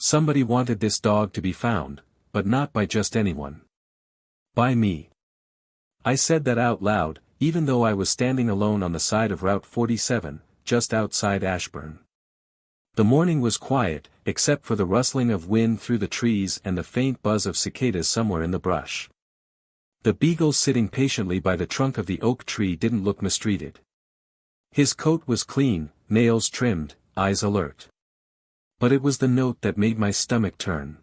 Somebody wanted this dog to be found, but not by just anyone. By me. I said that out loud, even though I was standing alone on the side of Route 47, just outside Ashburn. The morning was quiet, except for the rustling of wind through the trees and the faint buzz of cicadas somewhere in the brush. The beagle sitting patiently by the trunk of the oak tree didn't look mistreated. His coat was clean, nails trimmed, eyes alert. But it was the note that made my stomach turn.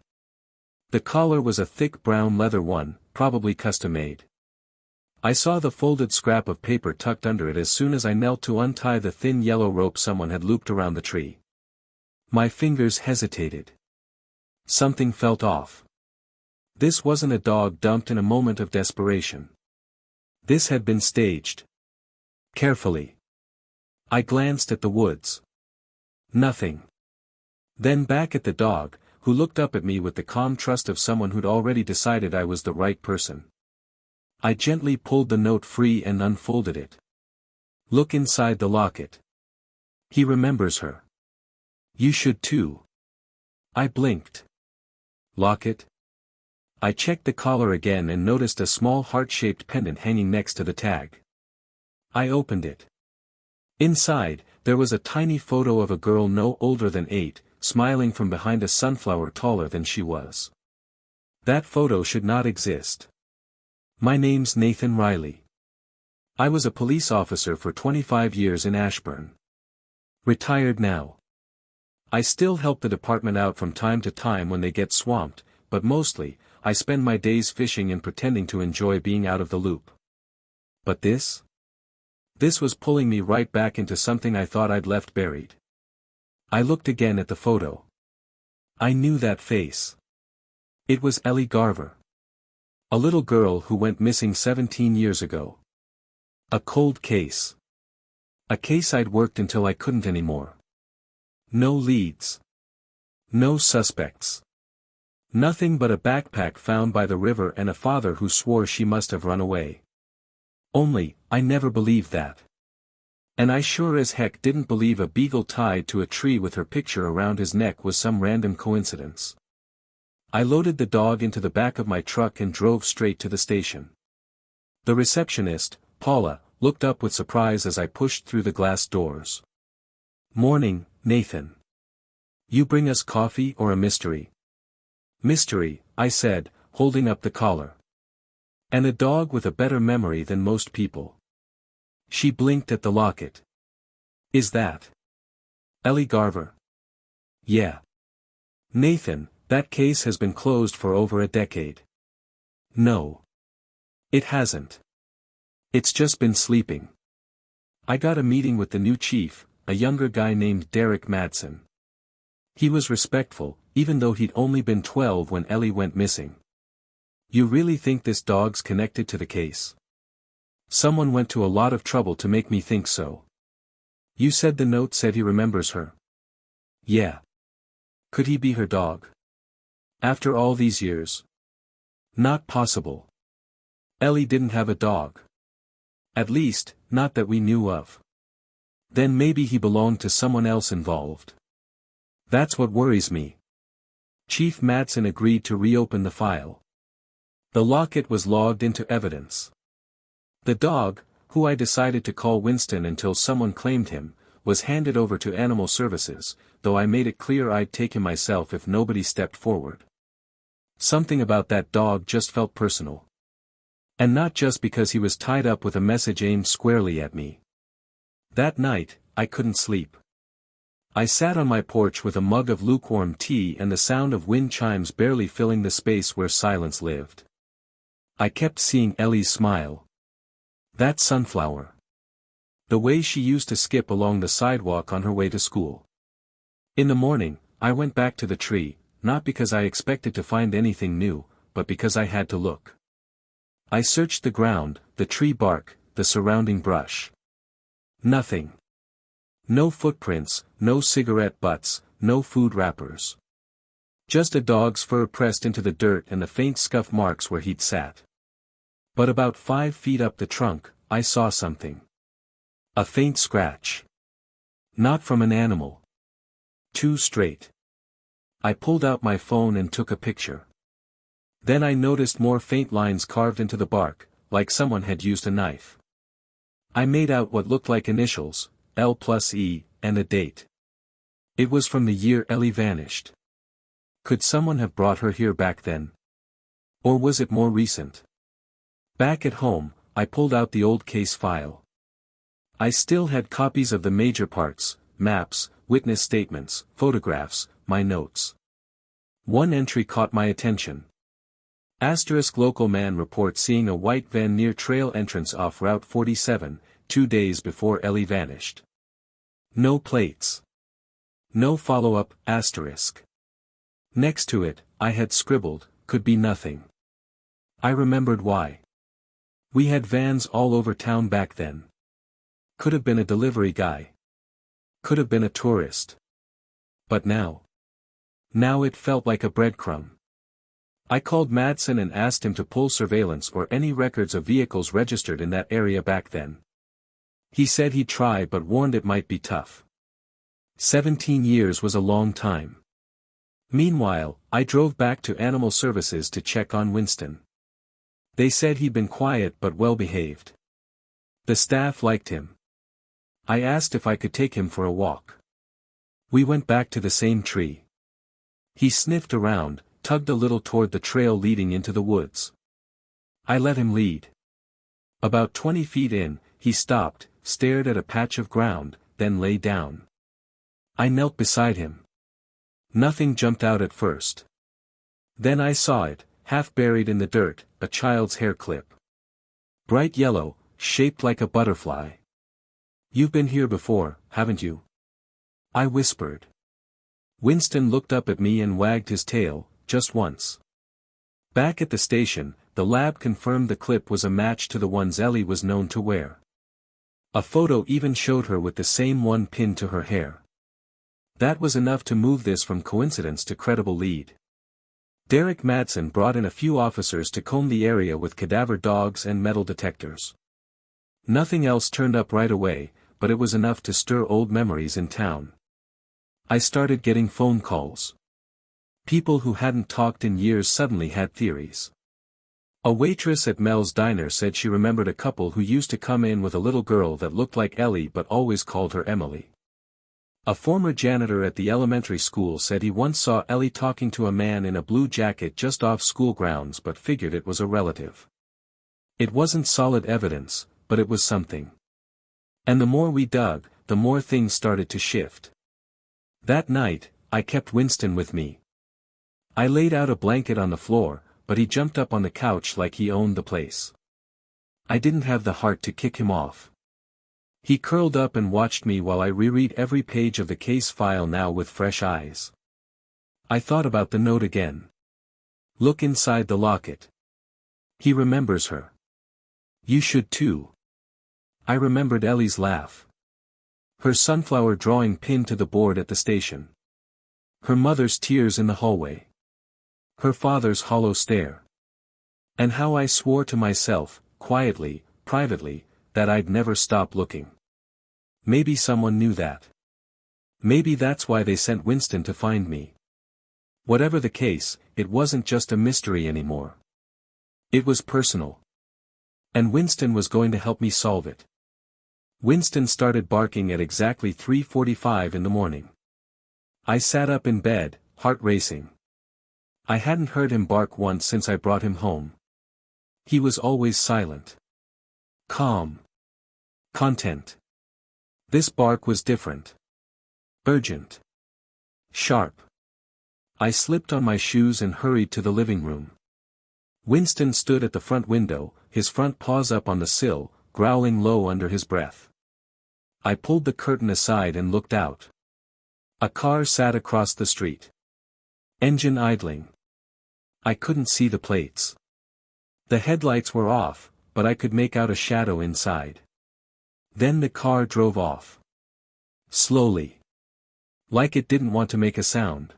The collar was a thick brown leather one, probably custom-made. I saw the folded scrap of paper tucked under it as soon as I knelt to untie the thin yellow rope someone had looped around the tree. My fingers hesitated. Something felt off. This wasn't a dog dumped in a moment of desperation. This had been staged. Carefully. I glanced at the woods. Nothing. Then back at the dog, who looked up at me with the calm trust of someone who'd already decided I was the right person. I gently pulled the note free and unfolded it. Look inside the locket. He remembers her. You should too. I blinked. Locket? I checked the collar again and noticed a small heart-shaped pendant hanging next to the tag. I opened it. Inside, there was a tiny photo of a girl no older than 8, smiling from behind a sunflower taller than she was. That photo should not exist. My name's Nathan Riley. I was a police officer for 25 years in Ashburn. Retired now. I still help the department out from time to time when they get swamped, but mostly, I spend my days fishing and pretending to enjoy being out of the loop. But this? This was pulling me right back into something I thought I'd left buried. I looked again at the photo. I knew that face. It was Ellie Garver. A little girl who went missing 17 years ago. A cold case. A case I'd worked until I couldn't anymore. No leads. No suspects. Nothing but a backpack found by the river and a father who swore she must have run away. Only, I never believed that. And I sure as heck didn't believe a beagle tied to a tree with her picture around his neck was some random coincidence. I loaded the dog into the back of my truck and drove straight to the station. The receptionist, Paula, looked up with surprise as I pushed through the glass doors. Morning, Nathan. You bring us coffee or a mystery? Mystery, I said, holding up the collar. And a dog with a better memory than most people. She blinked at the locket. Is that Ellie Garver? Yeah. Nathan, that case has been closed for over a decade. No. It hasn't. It's just been sleeping. I got a meeting with the new chief, a younger guy named Derek Madsen. He was respectful, even though he'd only been 12 when Ellie went missing. You really think this dog's connected to the case? Someone went to a lot of trouble to make me think so. You said the note said he remembers her. Yeah. Could he be her dog? After all these years? Not possible. Ellie didn't have a dog. At least, not that we knew of. Then maybe he belonged to someone else involved. That's what worries me. Chief Madsen agreed to reopen the file. The locket was logged into evidence. The dog, who I decided to call Winston until someone claimed him, was handed over to Animal Services, though I made it clear I'd take him myself if nobody stepped forward. Something about that dog just felt personal. And not just because he was tied up with a message aimed squarely at me. That night, I couldn't sleep. I sat on my porch with a mug of lukewarm tea and the sound of wind chimes barely filling the space where silence lived. I kept seeing Ellie's smile. That sunflower. The way she used to skip along the sidewalk on her way to school. In the morning, I went back to the tree, not because I expected to find anything new, but because I had to look. I searched the ground, the tree bark, the surrounding brush. Nothing. No footprints, no cigarette butts, no food wrappers. Just a dog's fur pressed into the dirt and the faint scuff marks where he'd sat. But about 5 feet up the trunk, I saw something. A faint scratch. Not from an animal. Too straight. I pulled out my phone and took a picture. Then I noticed more faint lines carved into the bark, like someone had used a knife. I made out what looked like initials, L+E, and a date. It was from the year Ellie vanished. Could someone have brought her here back then? Or was it more recent? Back at home, I pulled out the old case file. I still had copies of the major parts, maps, witness statements, photographs, my notes. One entry caught my attention. Asterisk local man reports seeing a white van near trail entrance off Route 47, 2 days before Ellie vanished. No plates. No follow-up, asterisk. Next to it, I had scribbled, could be nothing. I remembered why. We had vans all over town back then. Could have been a delivery guy. Could have been a tourist. But now. Now it felt like a breadcrumb. I called Madsen and asked him to pull surveillance or any records of vehicles registered in that area back then. He said he'd try but warned it might be tough. 17 years was a long time. Meanwhile, I drove back to Animal Services to check on Winston. They said he'd been quiet but well behaved. The staff liked him. I asked if I could take him for a walk. We went back to the same tree. He sniffed around, tugged a little toward the trail leading into the woods. I let him lead. About 20 feet in, he stopped, stared at a patch of ground, then lay down. I knelt beside him. Nothing jumped out at first. Then I saw it, half buried in the dirt, a child's hair clip. Bright yellow, shaped like a butterfly. "You've been here before, haven't you?" I whispered. Winston looked up at me and wagged his tail, just once. Back at the station, the lab confirmed the clip was a match to the ones Ellie was known to wear. A photo even showed her with the same one pinned to her hair. That was enough to move this from coincidence to credible lead. Derek Madsen brought in a few officers to comb the area with cadaver dogs and metal detectors. Nothing else turned up right away, but it was enough to stir old memories in town. I started getting phone calls. People who hadn't talked in years suddenly had theories. A waitress at Mel's diner said she remembered a couple who used to come in with a little girl that looked like Ellie but always called her Emily. A former janitor at the elementary school said he once saw Ellie talking to a man in a blue jacket just off school grounds but figured it was a relative. It wasn't solid evidence, but it was something. And the more we dug, the more things started to shift. That night, I kept Winston with me. I laid out a blanket on the floor, but he jumped up on the couch like he owned the place. I didn't have the heart to kick him off. He curled up and watched me while I reread every page of the case file now with fresh eyes. I thought about the note again. Look inside the locket. He remembers her. You should too. I remembered Ellie's laugh. Her sunflower drawing pinned to the board at the station. Her mother's tears in the hallway. Her father's hollow stare. And how I swore to myself, quietly, privately, that I'd never stop looking. Maybe someone knew that. Maybe that's why they sent Winston to find me. Whatever the case, it wasn't just a mystery anymore. It was personal. And Winston was going to help me solve it. Winston started barking at exactly 3:45 in the morning. I sat up in bed, heart racing. I hadn't heard him bark once since I brought him home. He was always silent. Calm. Content. This bark was different. Urgent. Sharp. I slipped on my shoes and hurried to the living room. Winston stood at the front window, his front paws up on the sill, growling low under his breath. I pulled the curtain aside and looked out. A car sat across the street. Engine idling. I couldn't see the plates. The headlights were off, but I could make out a shadow inside. Then the car drove off. Slowly. Like it didn't want to make a sound.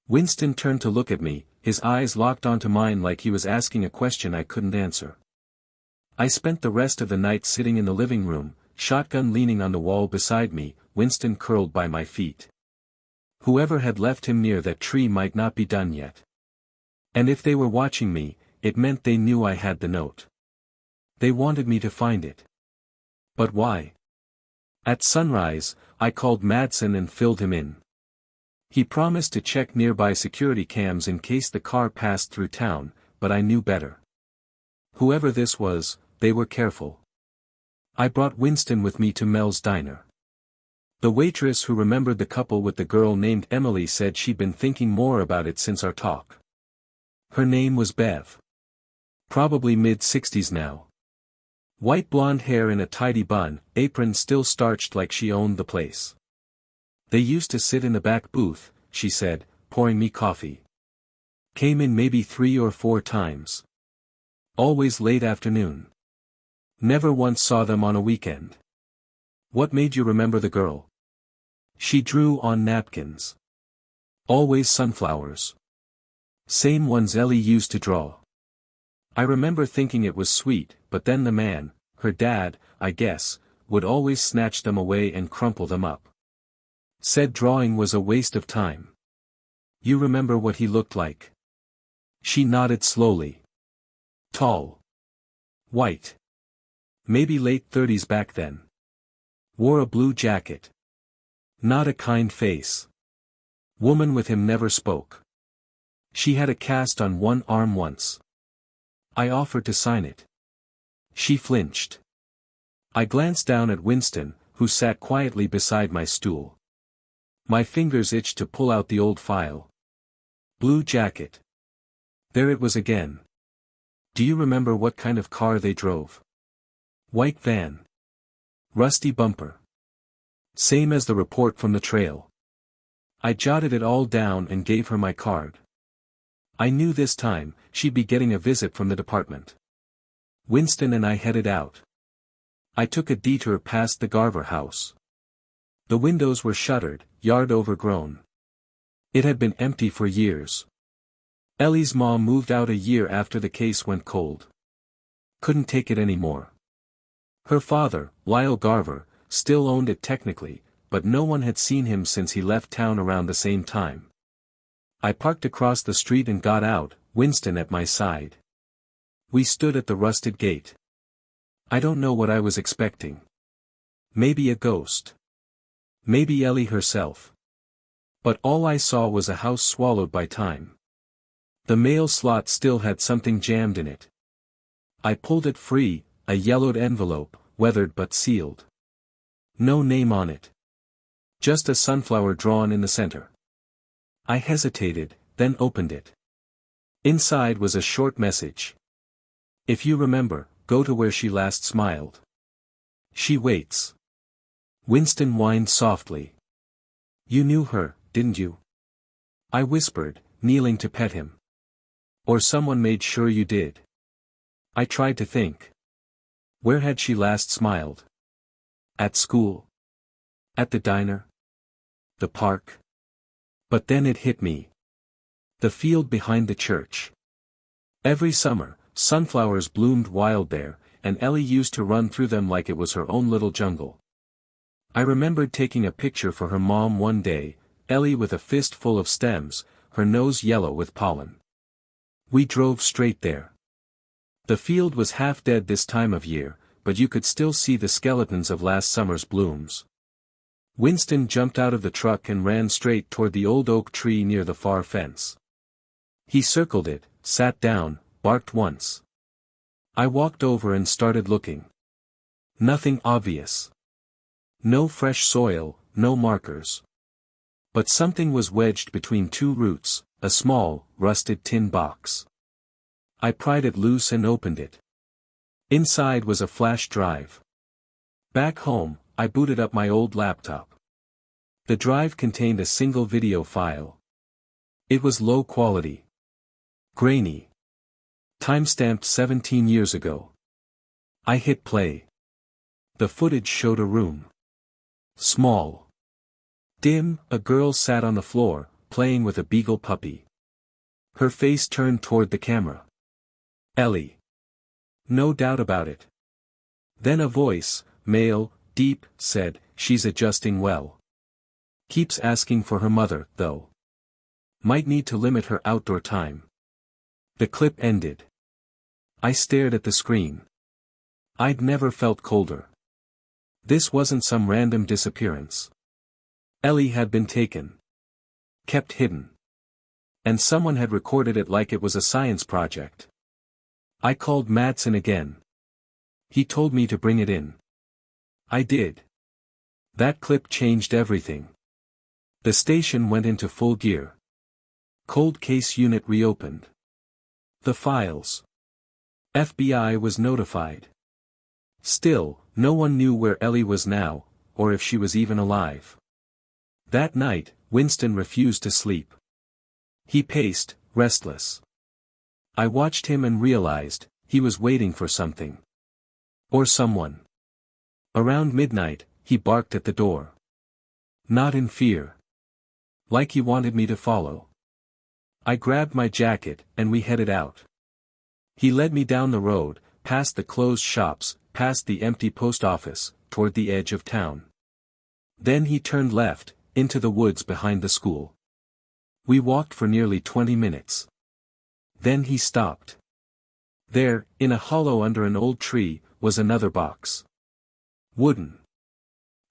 Winston turned to look at me, his eyes locked onto mine like he was asking a question I couldn't answer. I spent the rest of the night sitting in the living room, shotgun leaning on the wall beside me, Winston curled by my feet. Whoever had left him near that tree might not be done yet. And if they were watching me, it meant they knew I had the note. They wanted me to find it. But why? At sunrise, I called Madsen and filled him in. He promised to check nearby security cams in case the car passed through town, but I knew better. Whoever this was, they were careful. I brought Winston with me to Mel's diner. The waitress who remembered the couple with the girl named Emily said she'd been thinking more about it since our talk. Her name was Bev. Probably mid-60s now. White blonde hair in a tidy bun, apron still starched like she owned the place. They used to sit in the back booth, she said, pouring me coffee. Came in maybe 3 or 4 times. Always late afternoon. Never once saw them on a weekend. What made you remember the girl? She drew on napkins. Always sunflowers. Same ones Ellie used to draw. I remember thinking it was sweet, but then the man, her dad, I guess, would always snatch them away and crumple them up. Said drawing was a waste of time. You remember what he looked like? She nodded slowly. Tall. White. Maybe late 30s back then. Wore a blue jacket. Not a kind face. Woman with him never spoke. She had a cast on one arm once. I offered to sign it. She flinched. I glanced down at Winston, who sat quietly beside my stool. My fingers itched to pull out the old file. Blue jacket. There it was again. Do you remember what kind of car they drove? White van. Rusty bumper. Same as the report from the trail. I jotted it all down and gave her my card. I knew this time, she'd be getting a visit from the department. Winston and I headed out. I took a detour past the Garver house. The windows were shuttered, yard overgrown. It had been empty for years. Ellie's mom moved out a year after the case went cold. Couldn't take it anymore. Her father, Lyle Garver, still owned it technically, but no one had seen him since he left town around the same time. I parked across the street and got out, Winston at my side. We stood at the rusted gate. I don't know what I was expecting. Maybe a ghost. Maybe Ellie herself. But all I saw was a house swallowed by time. The mail slot still had something jammed in it. I pulled it free, a yellowed envelope, weathered but sealed. No name on it. Just a sunflower drawn in the center. I hesitated, then opened it. Inside was a short message. If you remember, go to where she last smiled. She waits. Winston whined softly. You knew her, didn't you? I whispered, kneeling to pet him. Or someone made sure you did. I tried to think. Where had she last smiled? At school? At the diner? The park? But then it hit me. The field behind the church. Every summer, sunflowers bloomed wild there, and Ellie used to run through them like it was her own little jungle. I remembered taking a picture for her mom one day, Ellie with a fist full of stems, her nose yellow with pollen. We drove straight there. The field was half dead this time of year, but you could still see the skeletons of last summer's blooms. Winston jumped out of the truck and ran straight toward the old oak tree near the far fence. He circled it, sat down, barked once. I walked over and started looking. Nothing obvious. No fresh soil, no markers. But something was wedged between 2 roots, a small, rusted tin box. I pried it loose and opened it. Inside was a flash drive. Back home, I booted up my old laptop. The drive contained a single video file. It was low quality. Grainy. Timestamped 17 years ago. I hit play. The footage showed a room. Small. Dim, a girl sat on the floor, playing with a beagle puppy. Her face turned toward the camera. Ellie. No doubt about it. Then a voice, male, deep, said, she's adjusting well. Keeps asking for her mother, though. Might need to limit her outdoor time. The clip ended. I stared at the screen. I'd never felt colder. This wasn't some random disappearance. Ellie had been taken. Kept hidden. And someone had recorded it like it was a science project. I called Madsen again. He told me to bring it in. I did. That clip changed everything. The station went into full gear. Cold case unit reopened. The files. FBI was notified. Still, no one knew where Ellie was now, or if she was even alive. That night, Winston refused to sleep. He paced, restless. I watched him and realized, he was waiting for something. Or someone. Around midnight, he barked at the door. Not in fear. Like he wanted me to follow. I grabbed my jacket, and we headed out. He led me down the road, past the closed shops, past the empty post office, toward the edge of town. Then he turned left, into the woods behind the school. We walked for nearly 20 minutes. Then he stopped. There, in a hollow under an old tree, was another box. Wooden.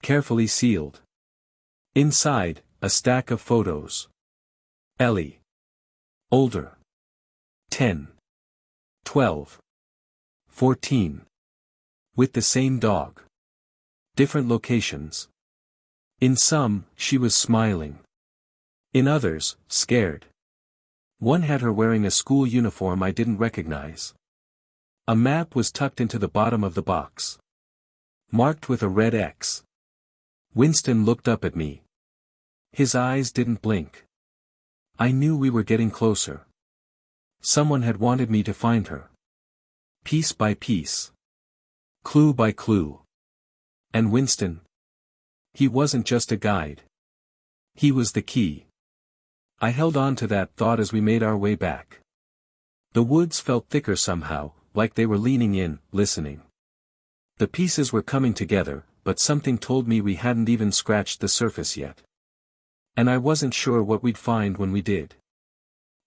Carefully sealed. Inside, a stack of photos. Ellie. Older. 10. 12. 14. With the same dog. Different locations. In some, she was smiling. In others, scared. One had her wearing a school uniform I didn't recognize. A map was tucked into the bottom of the box. Marked with a red X. Winston looked up at me. His eyes didn't blink. I knew we were getting closer. Someone had wanted me to find her. Piece by piece. Clue by clue. And Winston? He wasn't just a guide. He was the key. I held on to that thought as we made our way back. The woods felt thicker somehow, like they were leaning in, listening. The pieces were coming together, but something told me we hadn't even scratched the surface yet. And I wasn't sure what we'd find when we did.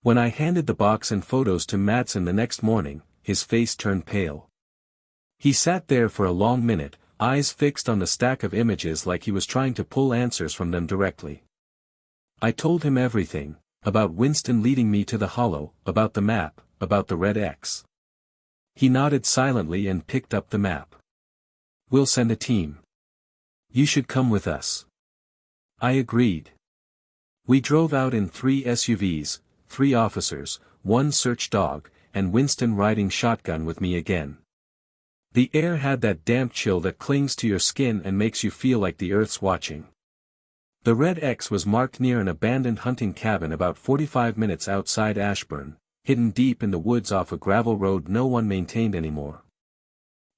When I handed the box and photos to Madsen the next morning, his face turned pale. He sat there for a long minute, eyes fixed on the stack of images like he was trying to pull answers from them directly. I told him everything, about Winston leading me to the hollow, about the map, about the red X. He nodded silently and picked up the map. We'll send a team. You should come with us. I agreed. We drove out in 3 SUVs, 3 officers, 1 search dog, and Winston riding shotgun with me again. The air had that damp chill that clings to your skin and makes you feel like the earth's watching. The red X was marked near an abandoned hunting cabin about 45 minutes outside Ashburn, hidden deep in the woods off a gravel road no one maintained anymore.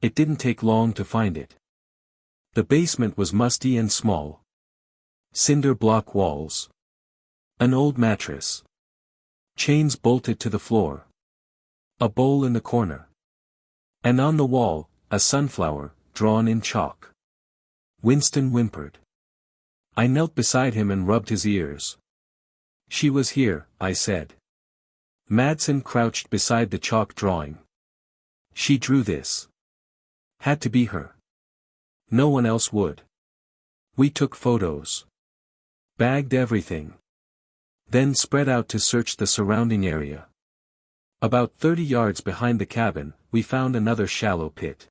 It didn't take long to find it. The basement was musty and small. Cinder block walls. An old mattress. Chains bolted to the floor. A bowl in the corner. And on the wall, a sunflower, drawn in chalk. Winston whimpered. I knelt beside him and rubbed his ears. She was here, I said. Madsen crouched beside the chalk drawing. She drew this. Had to be her. No one else would. We took photos. Bagged everything. Then spread out to search the surrounding area. About 30 yards behind the cabin, we found another shallow pit.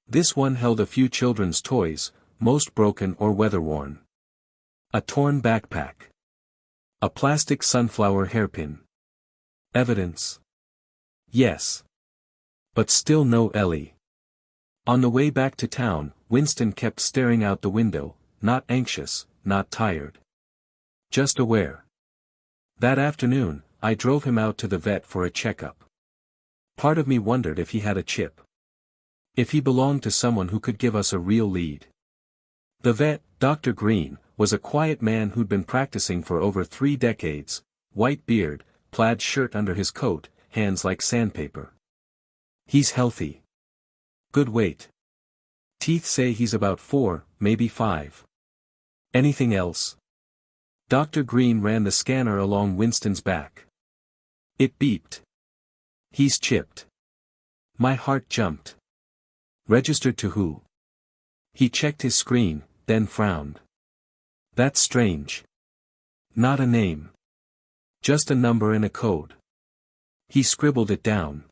This one held a few children's toys, most broken or weather-worn. A torn backpack. A plastic sunflower hairpin. Evidence. Yes. But still no Ellie. On the way back to town, Winston kept staring out the window, not anxious, not tired. Just aware. That afternoon, I drove him out to the vet for a checkup. Part of me wondered if he had a chip. If he belonged to someone who could give us a real lead. The vet, Dr. Green, was a quiet man who'd been practicing for over 3 decades, white beard, plaid shirt under his coat, hands like sandpaper. He's healthy. Good weight. Teeth say he's about 4, maybe 5. Anything else? Dr. Green ran the scanner along Winston's back. It beeped. He's chipped. My heart jumped. Registered to who? He checked his screen, then frowned. That's strange. Not a name. Just a number and a code. He scribbled it down.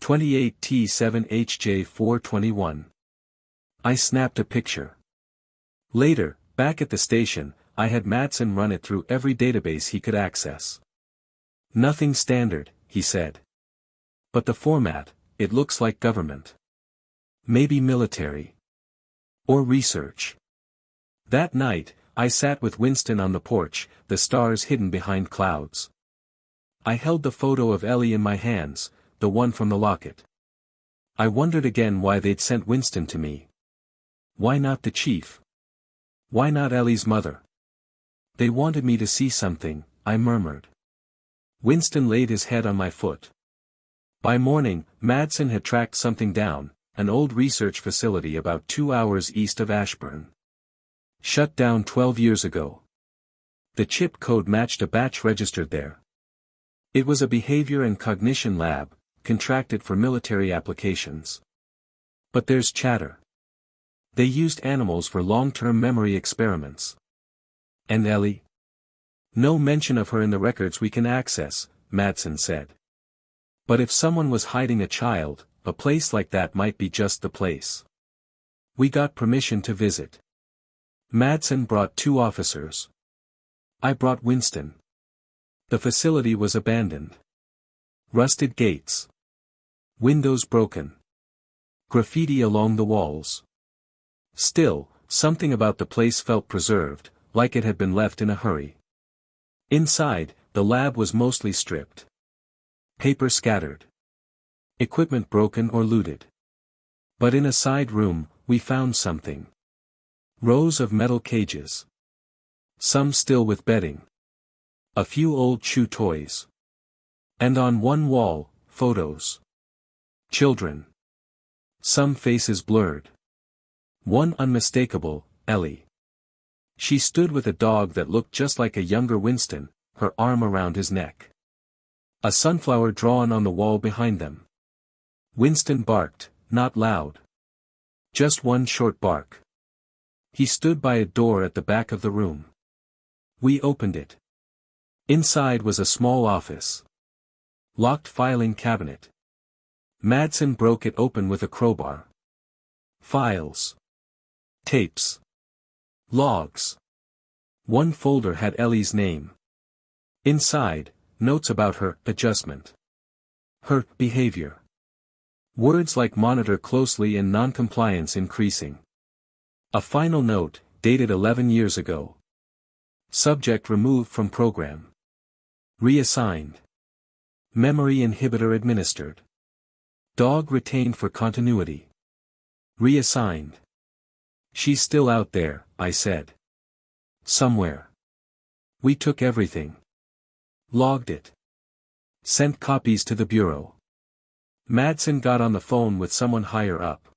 28T7HJ421. I snapped a picture. Later, back at the station, I had Madsen run it through every database he could access. Nothing standard, he said. But the format, it looks like government. Maybe military. Or research. That night, I sat with Winston on the porch, the stars hidden behind clouds. I held the photo of Ellie in my hands, the one from the locket. I wondered again why they'd sent Winston to me. Why not the chief? Why not Ellie's mother? They wanted me to see something, I murmured. Winston laid his head on my foot. By morning, Madsen had tracked something down, an old research facility about 2 hours east of Ashburn. Shut down 12 years ago. The chip code matched a batch registered there. It was a behavior and cognition lab, contracted for military applications. But there's chatter. They used animals for long-term memory experiments. And Ellie? No mention of her in the records we can access, Madsen said. But if someone was hiding a child, a place like that might be just the place. We got permission to visit. Madsen brought 2 officers. I brought Winston. The facility was abandoned. Rusted gates. Windows broken. Graffiti along the walls. Still, something about the place felt preserved, like it had been left in a hurry. Inside, the lab was mostly stripped. Paper scattered. Equipment broken or looted. But in a side room, we found something. Rows of metal cages. Some still with bedding. A few old chew toys. And on one wall, photos. Children. Some faces blurred. One unmistakable, Ellie. She stood with a dog that looked just like a younger Winston, her arm around his neck. A sunflower drawn on the wall behind them. Winston barked, not loud. Just one short bark. He stood by a door at the back of the room. We opened it. Inside was a small office. Locked filing cabinet. Madsen broke it open with a crowbar. Files. Tapes. Logs. One folder had Ellie's name. Inside, notes about her adjustment. Her behavior. Words like monitor closely and non-compliance increasing. A final note, dated 11 years ago. Subject removed from program. Reassigned. Memory inhibitor administered. Dog retained for continuity. Reassigned. She's still out there, I said. Somewhere. We took everything. Logged it. Sent copies to the bureau. Madsen got on the phone with someone higher up.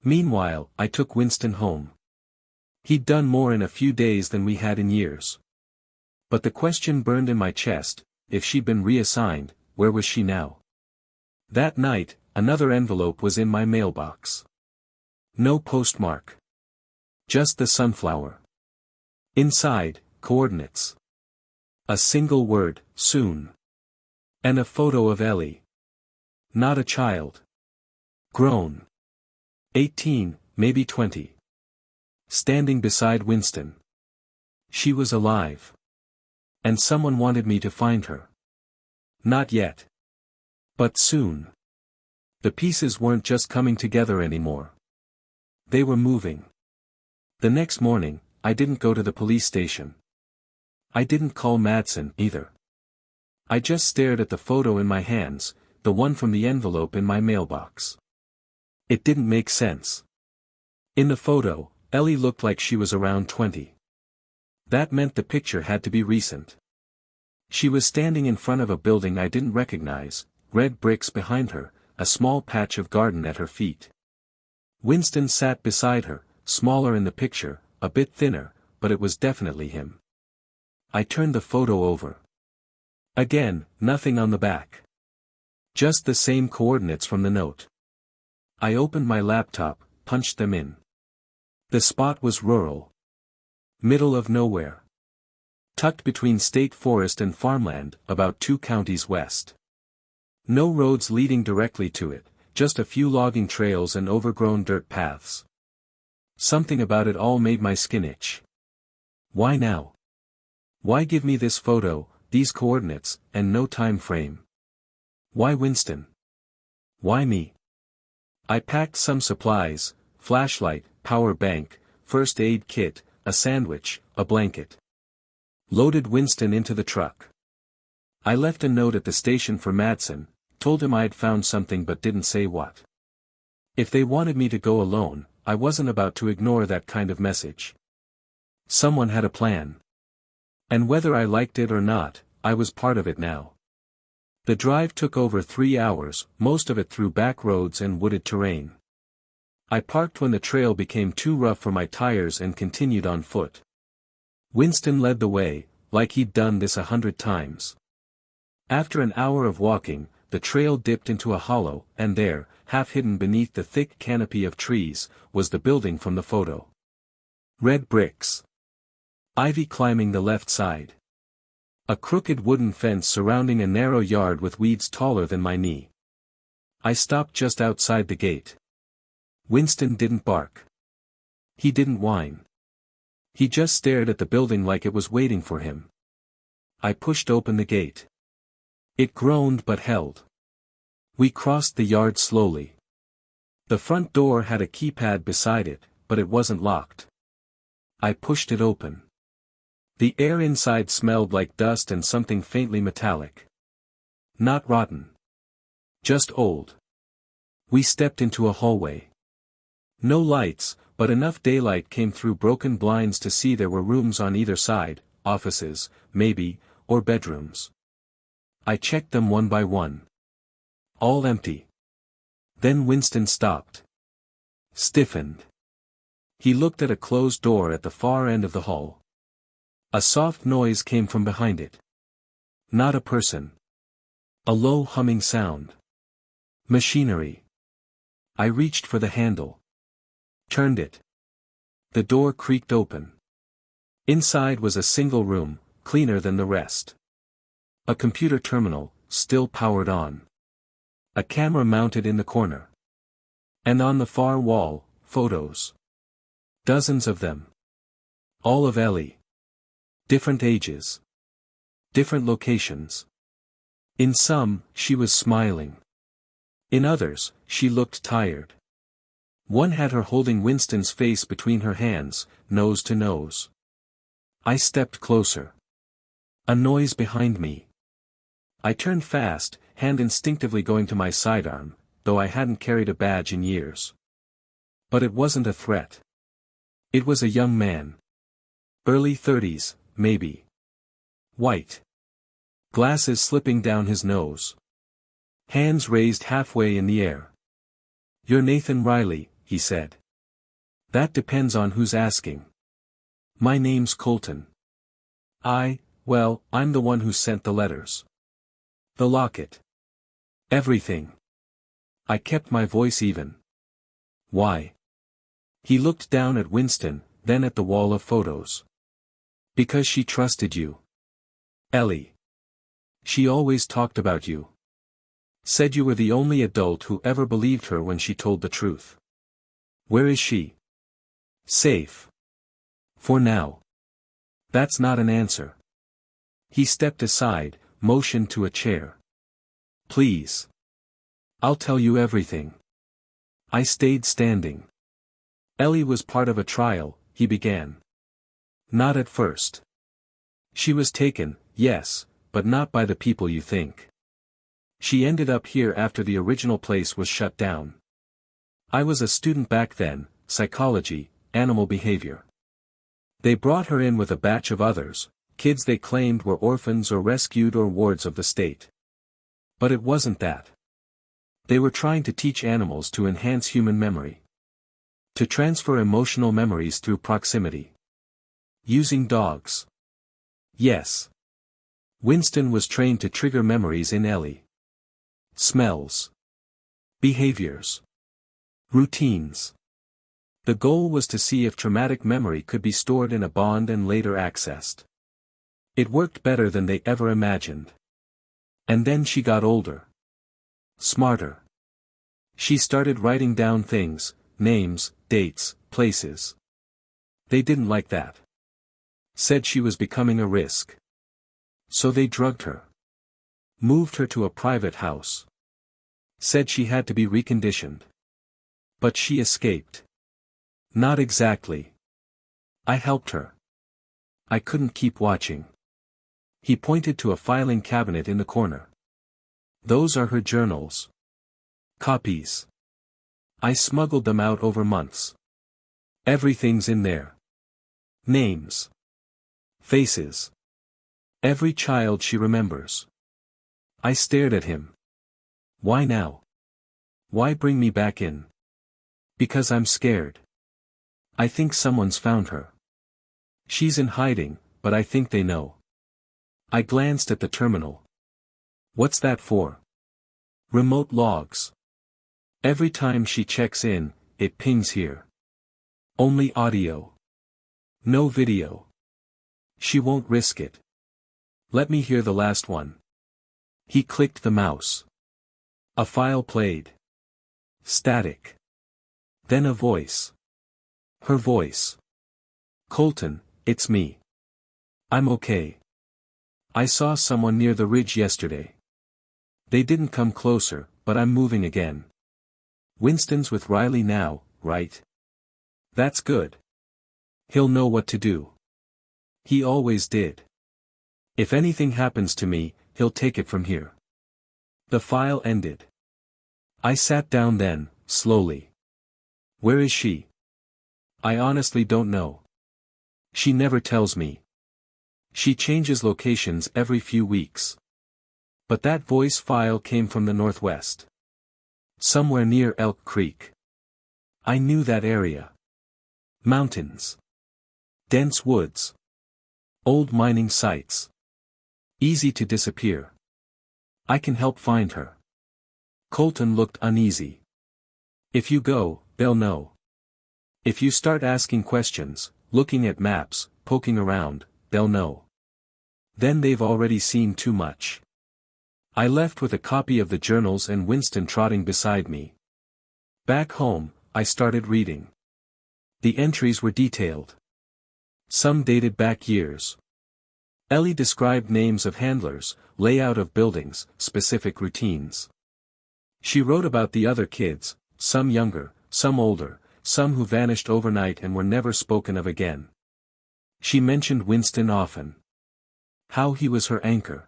Meanwhile, I took Winston home. He'd done more in a few days than we had in years. But the question burned in my chest, if she'd been reassigned, where was she now? That night, another envelope was in my mailbox. No postmark. Just the sunflower. Inside, coordinates. A single word, soon. And a photo of Ellie. Not a child. Grown. 18, maybe 20. Standing beside Winston. She was alive. And someone wanted me to find her. Not yet. But soon. The pieces weren't just coming together anymore. They were moving. The next morning, I didn't go to the police station. I didn't call Madsen either. I just stared at the photo in my hands, the one from the envelope in my mailbox. It didn't make sense. In the photo, Ellie looked like she was around 20. That meant the picture had to be recent. She was standing in front of a building I didn't recognize, red bricks behind her, a small patch of garden at her feet. Winston sat beside her, smaller in the picture, a bit thinner, but it was definitely him. I turned the photo over. Again, nothing on the back. Just the same coordinates from the note. I opened my laptop, punched them in. The spot was rural. Middle of nowhere. Tucked between state forest and farmland, about 2 counties west. No roads leading directly to it, just a few logging trails and overgrown dirt paths. Something about it all made my skin itch. Why now? Why give me this photo, these coordinates, and no time frame? Why Winston? Why me? I packed some supplies, flashlight, power bank, first aid kit, a sandwich, a blanket. Loaded Winston into the truck. I left a note at the station for Madsen, told him I'd found something but didn't say what. If they wanted me to go alone, I wasn't about to ignore that kind of message. Someone had a plan. And whether I liked it or not, I was part of it now. The drive took over 3 hours, most of it through back roads and wooded terrain. I parked when the trail became too rough for my tires and continued on foot. Winston led the way, like he'd done this 100 times. After an hour of walking, the trail dipped into a hollow, and there, half hidden beneath the thick canopy of trees, was the building from the photo. Red bricks. Ivy climbing the left side. A crooked wooden fence surrounding a narrow yard with weeds taller than my knee. I stopped just outside the gate. Winston didn't bark. He didn't whine. He just stared at the building like it was waiting for him. I pushed open the gate. It groaned but held. We crossed the yard slowly. The front door had a keypad beside it, but it wasn't locked. I pushed it open. The air inside smelled like dust and something faintly metallic. Not rotten. Just old. We stepped into a hallway. No lights, but enough daylight came through broken blinds to see there were rooms on either side, offices, maybe, or bedrooms. I checked them one by one. All empty. Then Winston stopped. Stiffened. He looked at a closed door at the far end of the hall. A soft noise came from behind it. Not a person. A low humming sound. Machinery. I reached for the handle. Turned it. The door creaked open. Inside was a single room, cleaner than the rest. A computer terminal, still powered on. A camera mounted in the corner. And on the far wall, photos. Dozens of them. All of Ellie. Different ages. Different locations. In some, she was smiling. In others, she looked tired. One had her holding Winston's face between her hands, nose to nose. I stepped closer. A noise behind me. I turned fast, hand instinctively going to my sidearm, though I hadn't carried a badge in years. But it wasn't a threat. It was a young man. Early 30s, maybe. White. Glasses slipping down his nose. Hands raised halfway in the air. "You're Nathan Riley," he said. "That depends on who's asking." "My name's Colton." Well, I'm the one who sent the letters. The locket. Everything. I kept my voice even. "Why?" He looked down at Winston, then at the wall of photos. "Because she trusted you. Ellie. She always talked about you. Said you were the only adult who ever believed her when she told the truth. Where is she?" "Safe. For now." "That's not an answer." He stepped aside, motioned to a chair. "Please. I'll tell you everything." I stayed standing. "Ellie was part of a trial," he began. "Not at first. She was taken, yes, but not by the people you think. She ended up here after the original place was shut down. I was a student back then, psychology, animal behavior. They brought her in with a batch of others, kids they claimed were orphans or rescued or wards of the state. But it wasn't that. They were trying to teach animals to enhance human memory. To transfer emotional memories through proximity. Using dogs. Yes. Winston was trained to trigger memories in Ellie. Smells. Behaviors. Routines. The goal was to see if traumatic memory could be stored in a bond and later accessed. It worked better than they ever imagined. And then she got older. Smarter. She started writing down things, names, dates, places. They didn't like that. Said she was becoming a risk. So they drugged her. Moved her to a private house. Said she had to be reconditioned. But she escaped. Not exactly. I helped her. I couldn't keep watching. He pointed to a filing cabinet in the corner. Those are her journals. Copies. I smuggled them out over months. Everything's in there. Names. Faces. Every child she remembers. I stared at him. Why now? Why bring me back in? Because I'm scared. I think someone's found her. She's in hiding, but I think they know. I glanced at the terminal. What's that for? Remote logs. Every time she checks in, it pings here. Only audio. No video. She won't risk it. Let me hear the last one. He clicked the mouse. A file played. Static. Then a voice. Her voice. Colton, it's me. I'm okay. I saw someone near the ridge yesterday. They didn't come closer, but I'm moving again. Winston's with Riley now, right? That's good. He'll know what to do. He always did. If anything happens to me, he'll take it from here. The file ended. I sat down then, slowly. Where is she? I honestly don't know. She never tells me. She changes locations every few weeks. But that voice file came from the northwest. Somewhere near Elk Creek. I knew that area. Mountains. Dense woods. Old mining sites. Easy to disappear. I can help find her. Colton looked uneasy. If you go, they'll know. If you start asking questions, looking at maps, poking around, they'll know. Then they've already seen too much. I left with a copy of the journals and Winston trotting beside me. Back home, I started reading. The entries were detailed. Some dated back years. Ellie described names of handlers, layout of buildings, specific routines. She wrote about the other kids, some younger, some older, some who vanished overnight and were never spoken of again. She mentioned Winston often. How he was her anchor.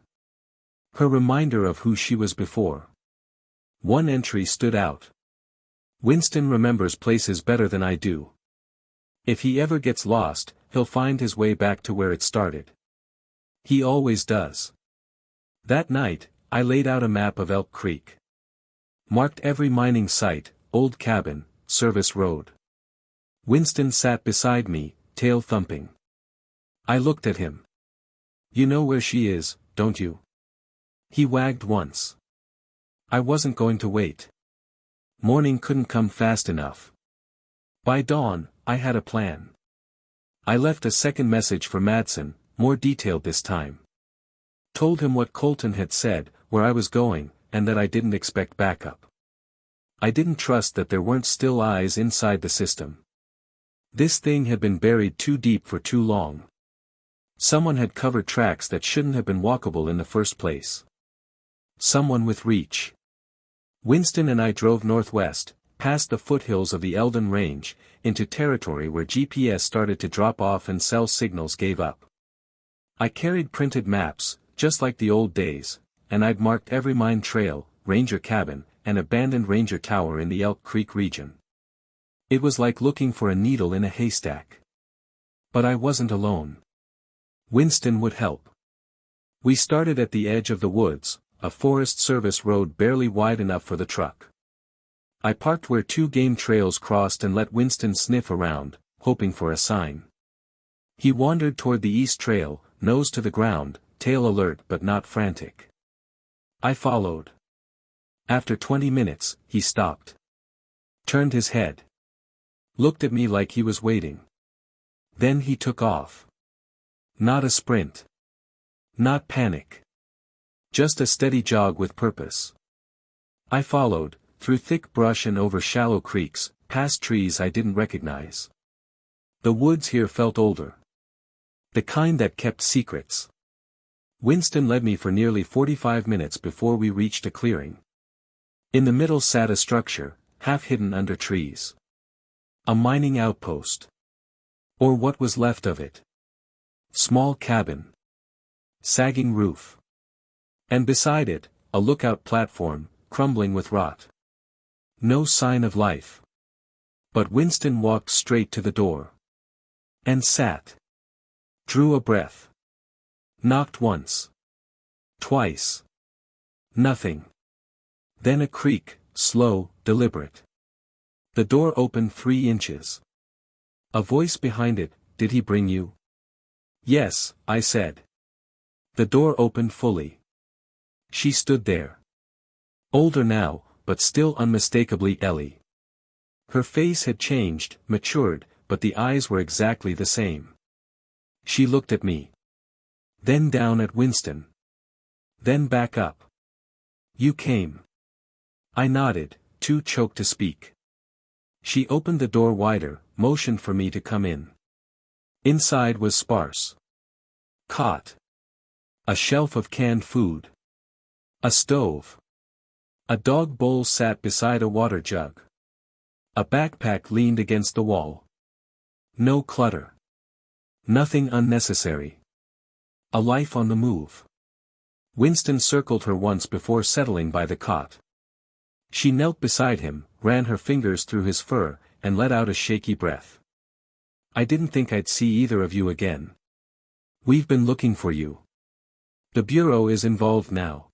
Her reminder of who she was before. One entry stood out. Winston remembers places better than I do. If he ever gets lost, he'll find his way back to where it started. He always does. That night, I laid out a map of Elk Creek. Marked every mining site, old cabin, service road. Winston sat beside me, tail thumping. I looked at him. You know where she is, don't you? He wagged once. I wasn't going to wait. Morning couldn't come fast enough. By dawn, I had a plan. I left a second message for Madsen, more detailed this time. Told him what Colton had said, where I was going, and that I didn't expect backup. I didn't trust that there weren't still eyes inside the system. This thing had been buried too deep for too long. Someone had covered tracks that shouldn't have been walkable in the first place. Someone with reach. Winston and I drove northwest, past the foothills of the Eldon Range, into territory where GPS started to drop off and cell signals gave up. I carried printed maps, just like the old days, and I'd marked every mine trail, ranger cabin, and abandoned ranger tower in the Elk Creek region. It was like looking for a needle in a haystack. But I wasn't alone. Winston would help. We started at the edge of the woods, a Forest Service road barely wide enough for the truck. I parked where two game trails crossed and let Winston sniff around, hoping for a sign. He wandered toward the east trail, nose to the ground, tail alert but not frantic. I followed. After 20 minutes, he stopped. Turned his head. Looked at me like he was waiting. Then he took off. Not a sprint. Not panic. Just a steady jog with purpose. I followed, through thick brush and over shallow creeks, past trees I didn't recognize. The woods here felt older. The kind that kept secrets. Winston led me for nearly 45 minutes before we reached a clearing. In the middle sat a structure, half hidden under trees. A mining outpost. Or what was left of it. Small cabin. Sagging roof. And beside it, a lookout platform, crumbling with rot. No sign of life. But Winston walked straight to the door. And sat. Drew a breath. Knocked once. Twice. Nothing. Then a creak, slow, deliberate. The door opened 3 inches. A voice behind it, "Did he bring you?" "Yes," I said. The door opened fully. She stood there. Older now, but still unmistakably Ellie. Her face had changed, matured, but the eyes were exactly the same. She looked at me. Then down at Winston. Then back up. "You came." I nodded, too choked to speak. She opened the door wider, motioned for me to come in. Inside was sparse. Cot. A shelf of canned food. A stove. A dog bowl sat beside a water jug. A backpack leaned against the wall. No clutter. Nothing unnecessary. A life on the move. Winston circled her once before settling by the cot. She knelt beside him, ran her fingers through his fur, and let out a shaky breath. "I didn't think I'd see either of you again. We've been looking for you. The Bureau is involved now."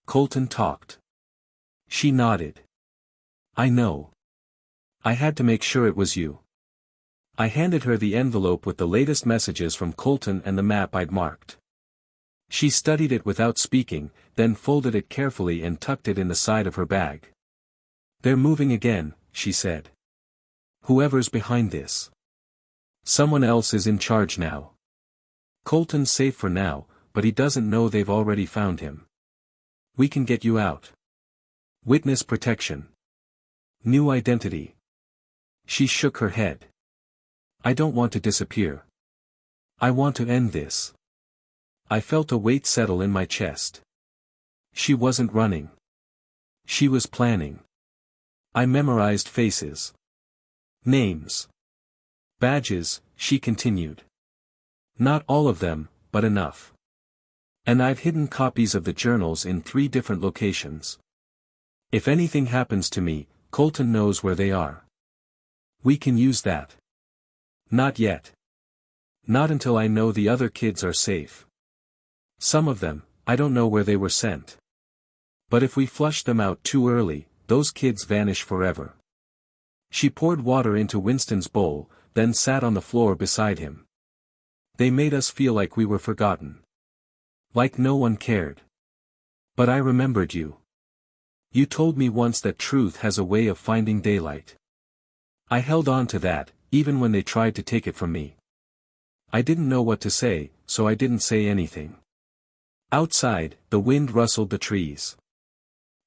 Colton talked. She nodded. "I know. I had to make sure it was you." I handed her the envelope with the latest messages from Colton and the map I'd marked. She studied it without speaking, then folded it carefully and tucked it in the side of her bag. "They're moving again," she said. "Whoever's behind this. Someone else is in charge now. Colton's safe for now, but he doesn't know they've already found him. We can get you out. Witness protection. New identity." She shook her head. "I don't want to disappear. I want to end this." I felt a weight settle in my chest. She wasn't running. She was planning. I memorized faces. Names. Badges, she continued. Not all of them, but enough. And I've hidden copies of the journals in 3 different locations. If anything happens to me, Colton knows where they are. We can use that. Not yet. Not until I know the other kids are safe. Some of them, I don't know where they were sent. But if we flush them out too early, those kids vanish forever. She poured water into Winston's bowl, then sat on the floor beside him. They made us feel like we were forgotten. Like no one cared. But I remembered you. You told me once that truth has a way of finding daylight. I held on to that, even when they tried to take it from me. I didn't know what to say, so I didn't say anything. Outside, the wind rustled the trees.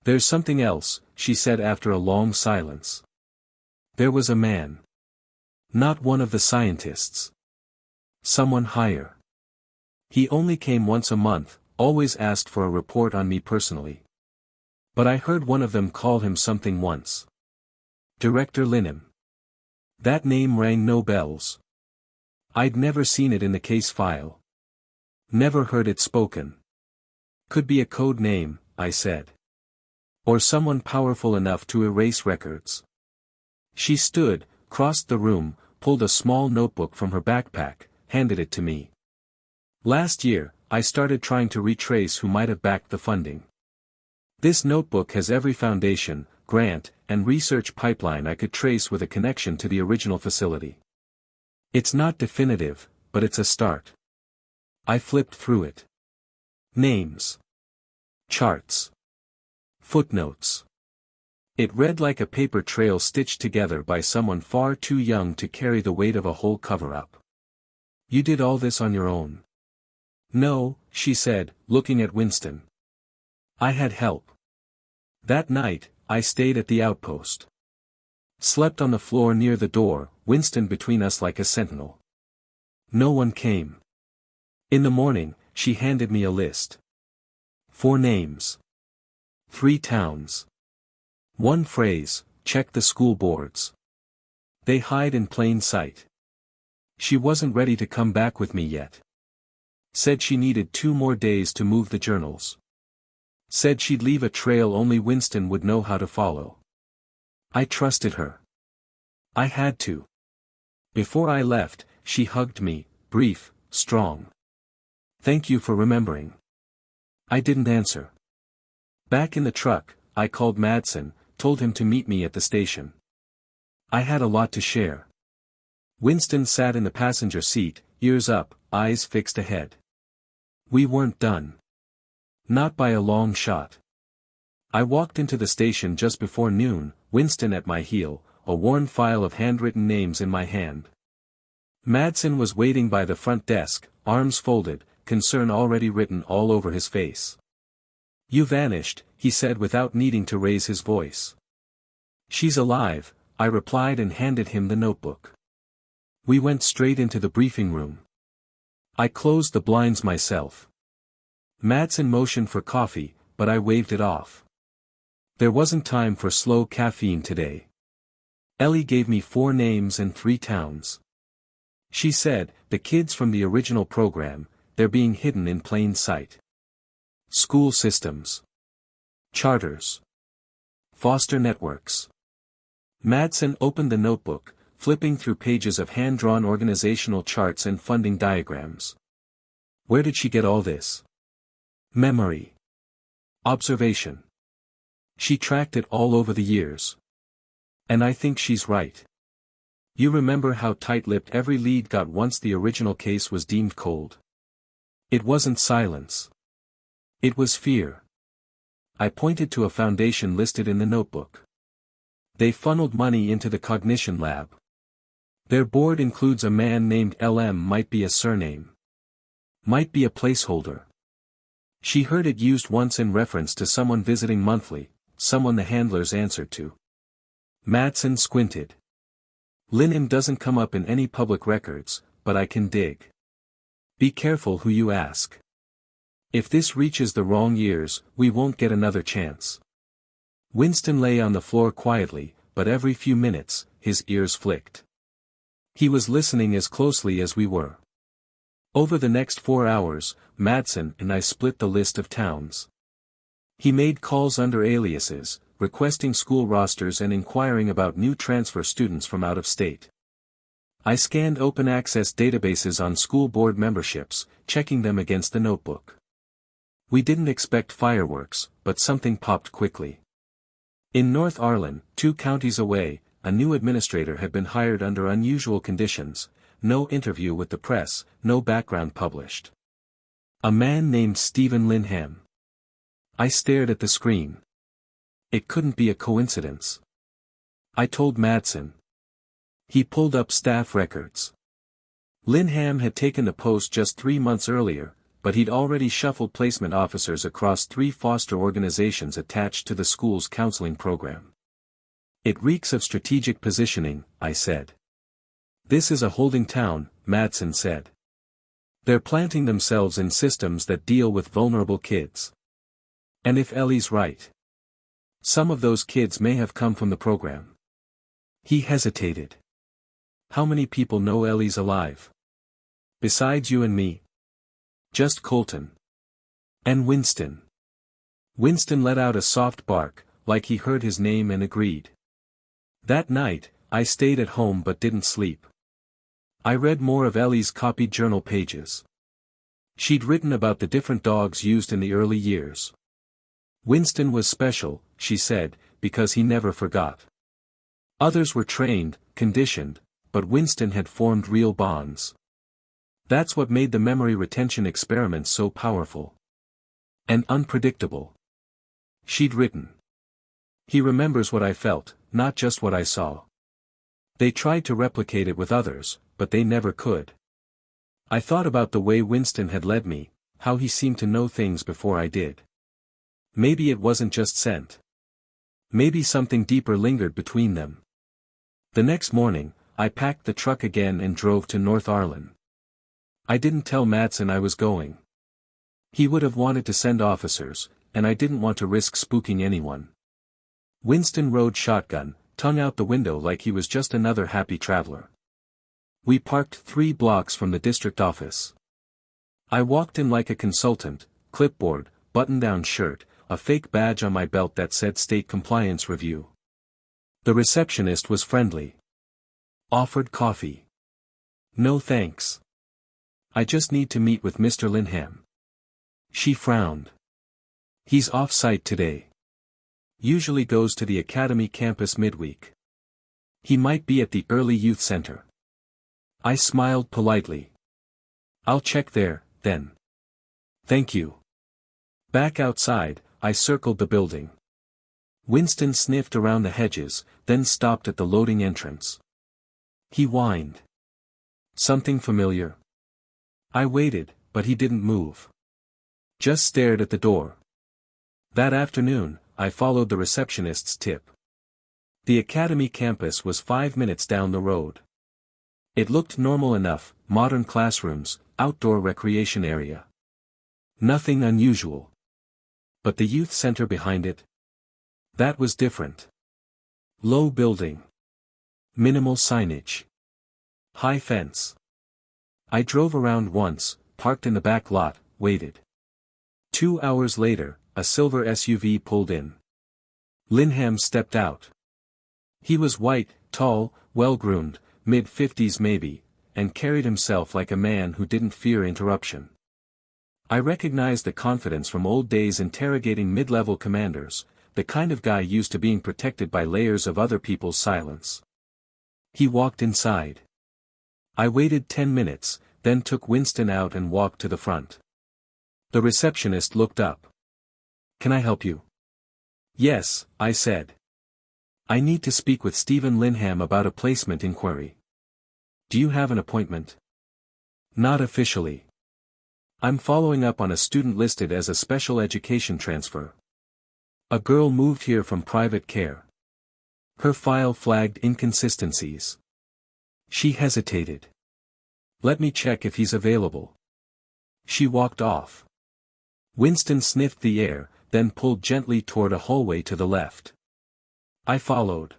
"There's something else," she said after a long silence. "There was a man. Not one of the scientists. Someone higher. He only came once a month, always asked for a report on me personally. But I heard one of them call him something once. Director Linham. That name rang no bells. I'd never seen it in the case file. Never heard it spoken. Could be a code name, I said. Or someone powerful enough to erase records." She stood, crossed the room, pulled a small notebook from her backpack, handed it to me. "Last year, I started trying to retrace who might have backed the funding. This notebook has every foundation, grant, and research pipeline I could trace with a connection to the original facility. It's not definitive, but it's a start. I flipped through it. Names. Charts. Footnotes. It read like a paper trail stitched together by someone far too young to carry the weight of a whole cover-up. You did all this on your own? No, she said, looking at Winston. I had help. That night, I stayed at the outpost. Slept on the floor near the door, Winston between us like a sentinel. No one came. In the morning, she handed me a list. 4 names. 3 towns. 1 phrase, check the school boards. They hide in plain sight. She wasn't ready to come back with me yet. Said she needed 2 more days to move the journals. Said she'd leave a trail only Winston would know how to follow. I trusted her. I had to. Before I left, she hugged me, brief, strong. Thank you for remembering. I didn't answer. Back in the truck, I called Madsen, told him to meet me at the station. I had a lot to share. Winston sat in the passenger seat, ears up, eyes fixed ahead. We weren't done. Not by a long shot. I walked into the station just before noon, Winston at my heel, a worn file of handwritten names in my hand. Madsen was waiting by the front desk, arms folded, concern already written all over his face. You vanished, he said without needing to raise his voice. She's alive, I replied and handed him the notebook. We went straight into the briefing room. I closed the blinds myself. Madsen motioned for coffee, but I waved it off. There wasn't time for slow caffeine today. Ellie gave me 4 names and 3 towns. She said, the kids from the original program, they're being hidden in plain sight. School systems. Charters. Foster networks. Madsen opened the notebook, flipping through pages of hand-drawn organizational charts and funding diagrams. Where did she get all this? Memory. Observation. She tracked it all over the years. And I think she's right. You remember how tight-lipped every lead got once the original case was deemed cold? It wasn't silence. It was fear. I pointed to a foundation listed in the notebook. They funneled money into the cognition lab. Their board includes a man named LM, might be a surname. Might be a placeholder. She heard it used once in reference to someone visiting monthly, someone the handlers answered to. Madsen squinted. LM doesn't come up in any public records, but I can dig. Be careful who you ask. If this reaches the wrong ears, we won't get another chance. Winston lay on the floor quietly, but every few minutes, his ears flicked. He was listening as closely as we were. Over the next 4 hours, Madsen and I split the list of towns. He made calls under aliases, requesting school rosters and inquiring about new transfer students from out of state. I scanned open access databases on school board memberships, checking them against the notebook. We didn't expect fireworks, but something popped quickly. In North Arlen, 2 counties away, a new administrator had been hired under unusual conditions, no interview with the press, no background published. A man named Stephen Linham. I stared at the screen. It couldn't be a coincidence. I told Madsen. He pulled up staff records. Linham had taken the post just 3 months earlier, but he'd already shuffled placement officers across 3 foster organizations attached to the school's counseling program. It reeks of strategic positioning, I said. This is a holding town, Madsen said. They're planting themselves in systems that deal with vulnerable kids. And if Ellie's right, some of those kids may have come from the program. He hesitated. How many people know Ellie's alive? Besides you and me? Just Colton. And Winston. Winston let out a soft bark, like he heard his name and agreed. That night, I stayed at home but didn't sleep. I read more of Ellie's copied journal pages. She'd written about the different dogs used in the early years. Winston was special, she said, because he never forgot. Others were trained, conditioned, but Winston had formed real bonds. That's what made the memory retention experiment so powerful. And unpredictable. She'd written. He remembers what I felt, not just what I saw. They tried to replicate it with others, but they never could. I thought about the way Winston had led me, how he seemed to know things before I did. Maybe it wasn't just scent. Maybe something deeper lingered between them. The next morning, I packed the truck again and drove to North Arlen. I didn't tell Madsen I was going. He would have wanted to send officers, and I didn't want to risk spooking anyone. Winston rode shotgun, tongue out the window like he was just another happy traveler. We parked 3 blocks from the district office. I walked in like a consultant, clipboard, button-down shirt, a fake badge on my belt that said State Compliance Review. The receptionist was friendly. Offered coffee. No thanks. I just need to meet with Mr. Linham. She frowned. He's off-site today. Usually goes to the academy campus midweek. He might be at the early youth center. I smiled politely. I'll check there, then. Thank you. Back outside, I circled the building. Winston sniffed around the hedges, then stopped at the loading entrance. He whined. Something familiar? I waited, but he didn't move. Just stared at the door. That afternoon, I followed the receptionist's tip. The academy campus was 5 minutes down the road. It looked normal enough, modern classrooms, outdoor recreation area. Nothing unusual. But the youth center behind it? That was different. Low building. Minimal signage. High fence. I drove around once, parked in the back lot, waited. 2 hours later, a silver SUV pulled in. Linham stepped out. He was white, tall, well-groomed, mid-50s maybe, and carried himself like a man who didn't fear interruption. I recognized the confidence from old days interrogating mid-level commanders, the kind of guy used to being protected by layers of other people's silence. He walked inside. I waited 10 minutes, then took Winston out and walked to the front. The receptionist looked up. Can I help you? Yes, I said. I need to speak with Stephen Linham about a placement inquiry. Do you have an appointment? Not officially. I'm following up on a student listed as a special education transfer. A girl moved here from private care. Her file flagged inconsistencies. She hesitated. Let me check if he's available. She walked off. Winston sniffed the air, then pulled gently toward a hallway to the left. I followed.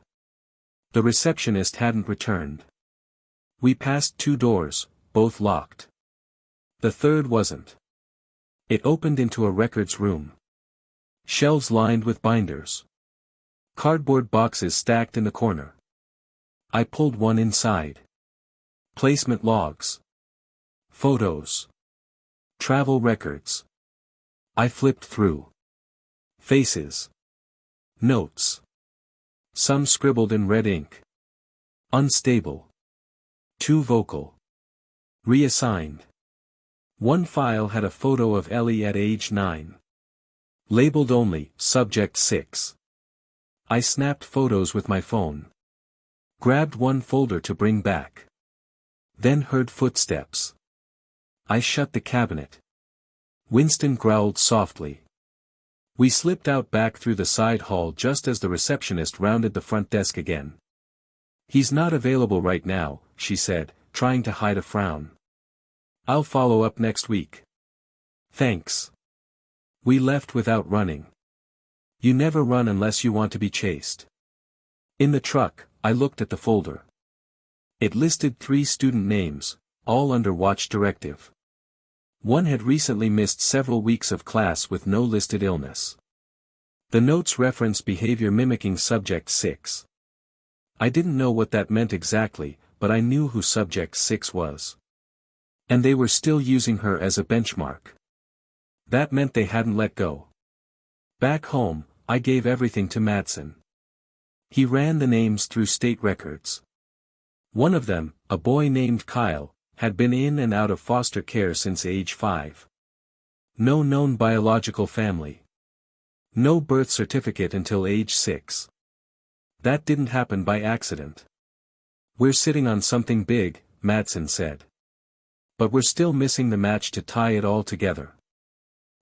The receptionist hadn't returned. We passed 2 doors, both locked. The third wasn't. It opened into a records room. Shelves lined with binders. Cardboard boxes stacked in the corner. I pulled one inside. Placement logs. Photos. Travel records. I flipped through. Faces. Notes. Some scribbled in red ink. Unstable. Too vocal. Reassigned. One file had a photo of Ellie at age 9. Labeled only, Subject 6. I snapped photos with my phone. Grabbed one folder to bring back. Then heard footsteps. I shut the cabinet. Winston growled softly. We slipped out back through the side hall just as the receptionist rounded the front desk again. He's not available right now, she said, trying to hide a frown. I'll follow up next week. Thanks. We left without running. You never run unless you want to be chased. In the truck, I looked at the folder. It listed 3 student names, all under watch directive. One had recently missed several weeks of class with no listed illness. The notes referenced behavior mimicking Subject 6. I didn't know what that meant exactly, but I knew who Subject 6 was. And they were still using her as a benchmark. That meant they hadn't let go. Back home, I gave everything to Madsen. He ran the names through state records. One of them, a boy named Kyle, had been in and out of foster care since age 5. No known biological family. No birth certificate until age 6. That didn't happen by accident. We're sitting on something big, Madsen said. But we're still missing the match to tie it all together.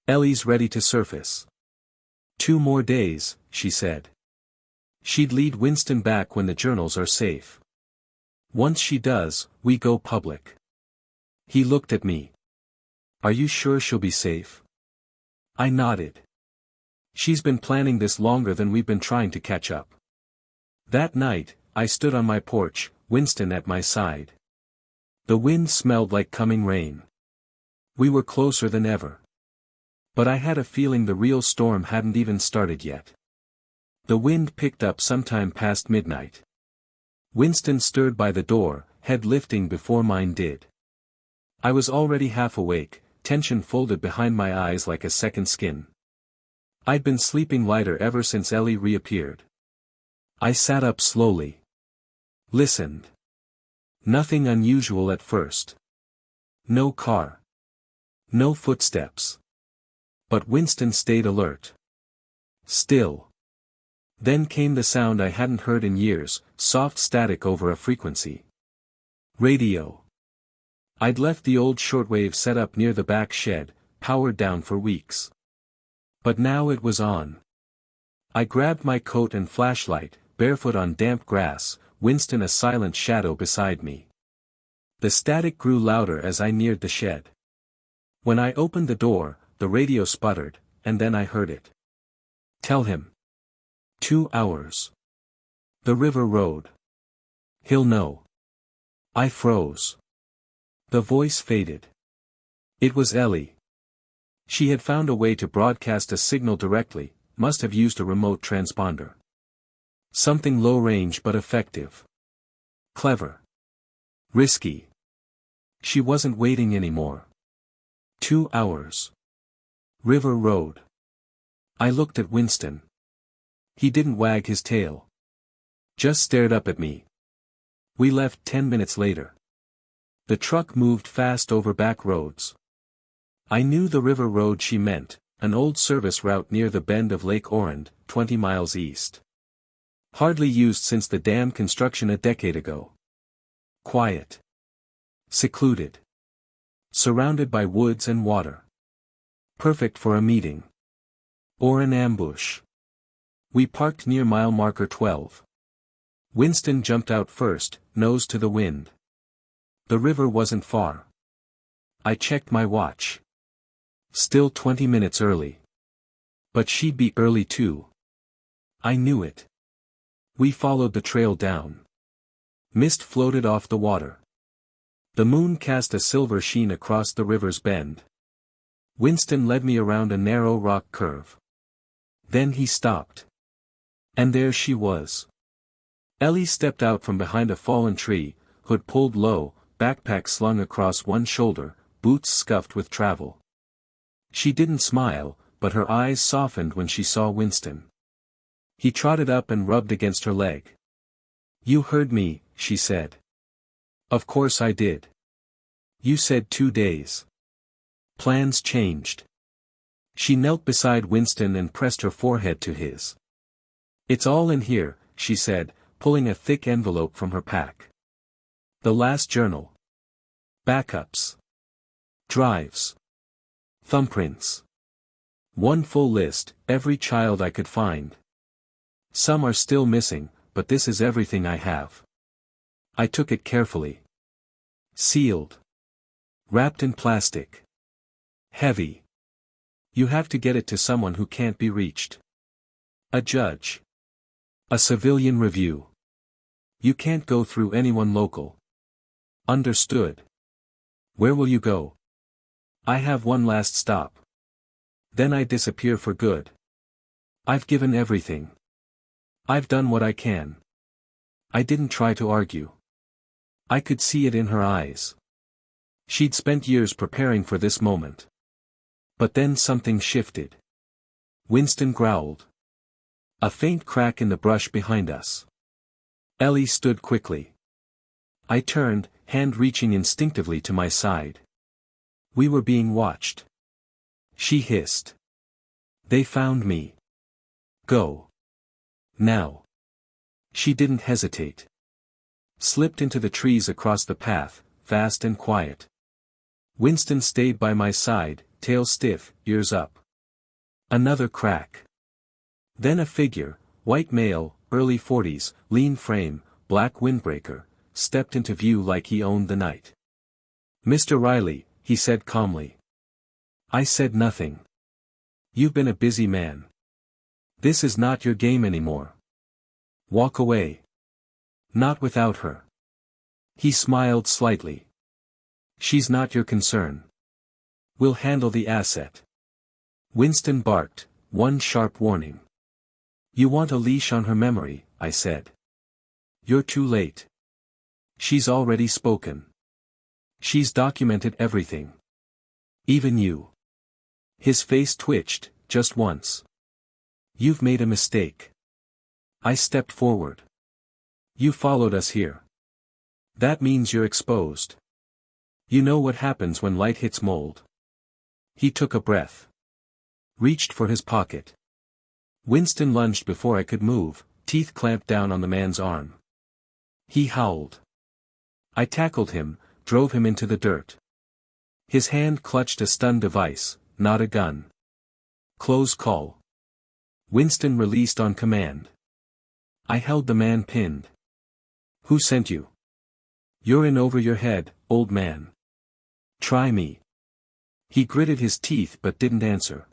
Ellie's ready to surface. 2 more days, she said. She'd lead Winston back when the journals are safe. Once she does, we go public. He looked at me. Are you sure she'll be safe? I nodded. She's been planning this longer than we've been trying to catch up. That night, I stood on my porch, Winston at my side. The wind smelled like coming rain. We were closer than ever. But I had a feeling the real storm hadn't even started yet. The wind picked up sometime past midnight. Winston stirred by the door, head lifting before mine did. I was already half awake, tension folded behind my eyes like a second skin. I'd been sleeping lighter ever since Ellie reappeared. I sat up slowly. Listened. Nothing unusual at first. No car. No footsteps. But Winston stayed alert. Still. Then came the sound I hadn't heard in years, soft static over a frequency. Radio. I'd left the old shortwave set up near the back shed, powered down for weeks. But now it was on. I grabbed my coat and flashlight, barefoot on damp grass, Winston a silent shadow beside me. The static grew louder as I neared the shed. When I opened the door, the radio sputtered, and then I heard it. Tell him. 2 hours. The river road. He'll know. I froze. The voice faded. It was Ellie. She had found a way to broadcast a signal directly, must have used a remote transponder. Something low range but effective. Clever. Risky. She wasn't waiting anymore. 2 hours. River road. I looked at Winston. He didn't wag his tail. Just stared up at me. We left 10 minutes later. The truck moved fast over back roads. I knew the river road she meant, an old service route near the bend of Lake Orand, 20 miles east. Hardly used since the dam construction a decade ago. Quiet. Secluded. Surrounded by woods and water. Perfect for a meeting. Or an ambush. We parked near mile marker 12. Winston jumped out first, nose to the wind. The river wasn't far. I checked my watch. Still 20 minutes early. But she'd be early too. I knew it. We followed the trail down. Mist floated off the water. The moon cast a silver sheen across the river's bend. Winston led me around a narrow rock curve. Then he stopped. And there she was. Ellie stepped out from behind a fallen tree, hood pulled low, backpack slung across one shoulder, boots scuffed with travel. She didn't smile, but her eyes softened when she saw Winston. He trotted up and rubbed against her leg. You heard me, she said. Of course I did. You said 2 days. Plans changed. She knelt beside Winston and pressed her forehead to his. It's all in here, she said, pulling a thick envelope from her pack. The last journal. Backups. Drives. Thumbprints. One full list, every child I could find. Some are still missing, but this is everything I have. I took it carefully. Sealed. Wrapped in plastic. Heavy. You have to get it to someone who can't be reached. A judge. A civilian review. You can't go through anyone local. Understood. Where will you go? I have one last stop. Then I disappear for good. I've given everything. I've done what I can. I didn't try to argue. I could see it in her eyes. She'd spent years preparing for this moment. But then something shifted. Winston growled. A faint crack in the brush behind us. Ellie stood quickly. I turned, hand reaching instinctively to my side. We were being watched. She hissed. They found me. Go. Now. She didn't hesitate. Slipped into the trees across the path, fast and quiet. Winston stayed by my side, tail stiff, ears up. Another crack. Then a figure, white male, early 40s, lean frame, black windbreaker, stepped into view like he owned the night. "Mr. Riley," he said calmly. I said nothing. "You've been a busy man. This is not your game anymore. Walk away." "Not without her." He smiled slightly. "She's not your concern. We'll handle the asset." Winston barked, one sharp warning. "You want a leash on her memory," I said. "You're too late. She's already spoken. She's documented everything. Even you." His face twitched, just once. "You've made a mistake." I stepped forward. "You followed us here. That means you're exposed. You know what happens when light hits mold." He took a breath. Reached for his pocket. Winston lunged before I could move, teeth clamped down on the man's arm. He howled. I tackled him, drove him into the dirt. His hand clutched a stun device, not a gun. Close call. Winston released on command. I held the man pinned. "Who sent you?" "You're in over your head, old man. Try me." He gritted his teeth but didn't answer.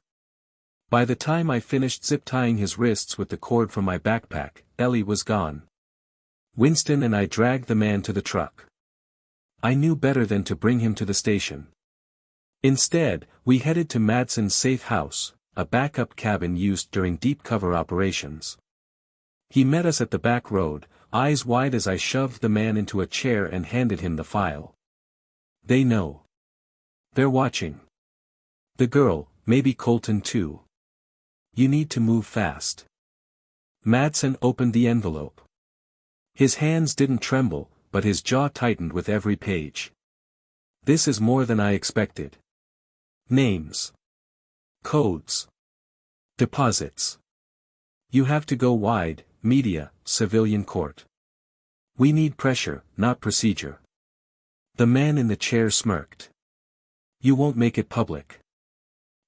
By the time I finished zip-tying his wrists with the cord from my backpack, Ellie was gone. Winston and I dragged the man to the truck. I knew better than to bring him to the station. Instead, we headed to Madsen's safe house, a backup cabin used during deep cover operations. He met us at the back road, eyes wide as I shoved the man into a chair and handed him the file. "They know. They're watching. The girl, maybe Colton too. You need to move fast." Madsen opened the envelope. His hands didn't tremble, but his jaw tightened with every page. "This is more than I expected. Names. Codes. Deposits. You have to go wide, media, civilian court. We need pressure, not procedure." The man in the chair smirked. "You won't make it public.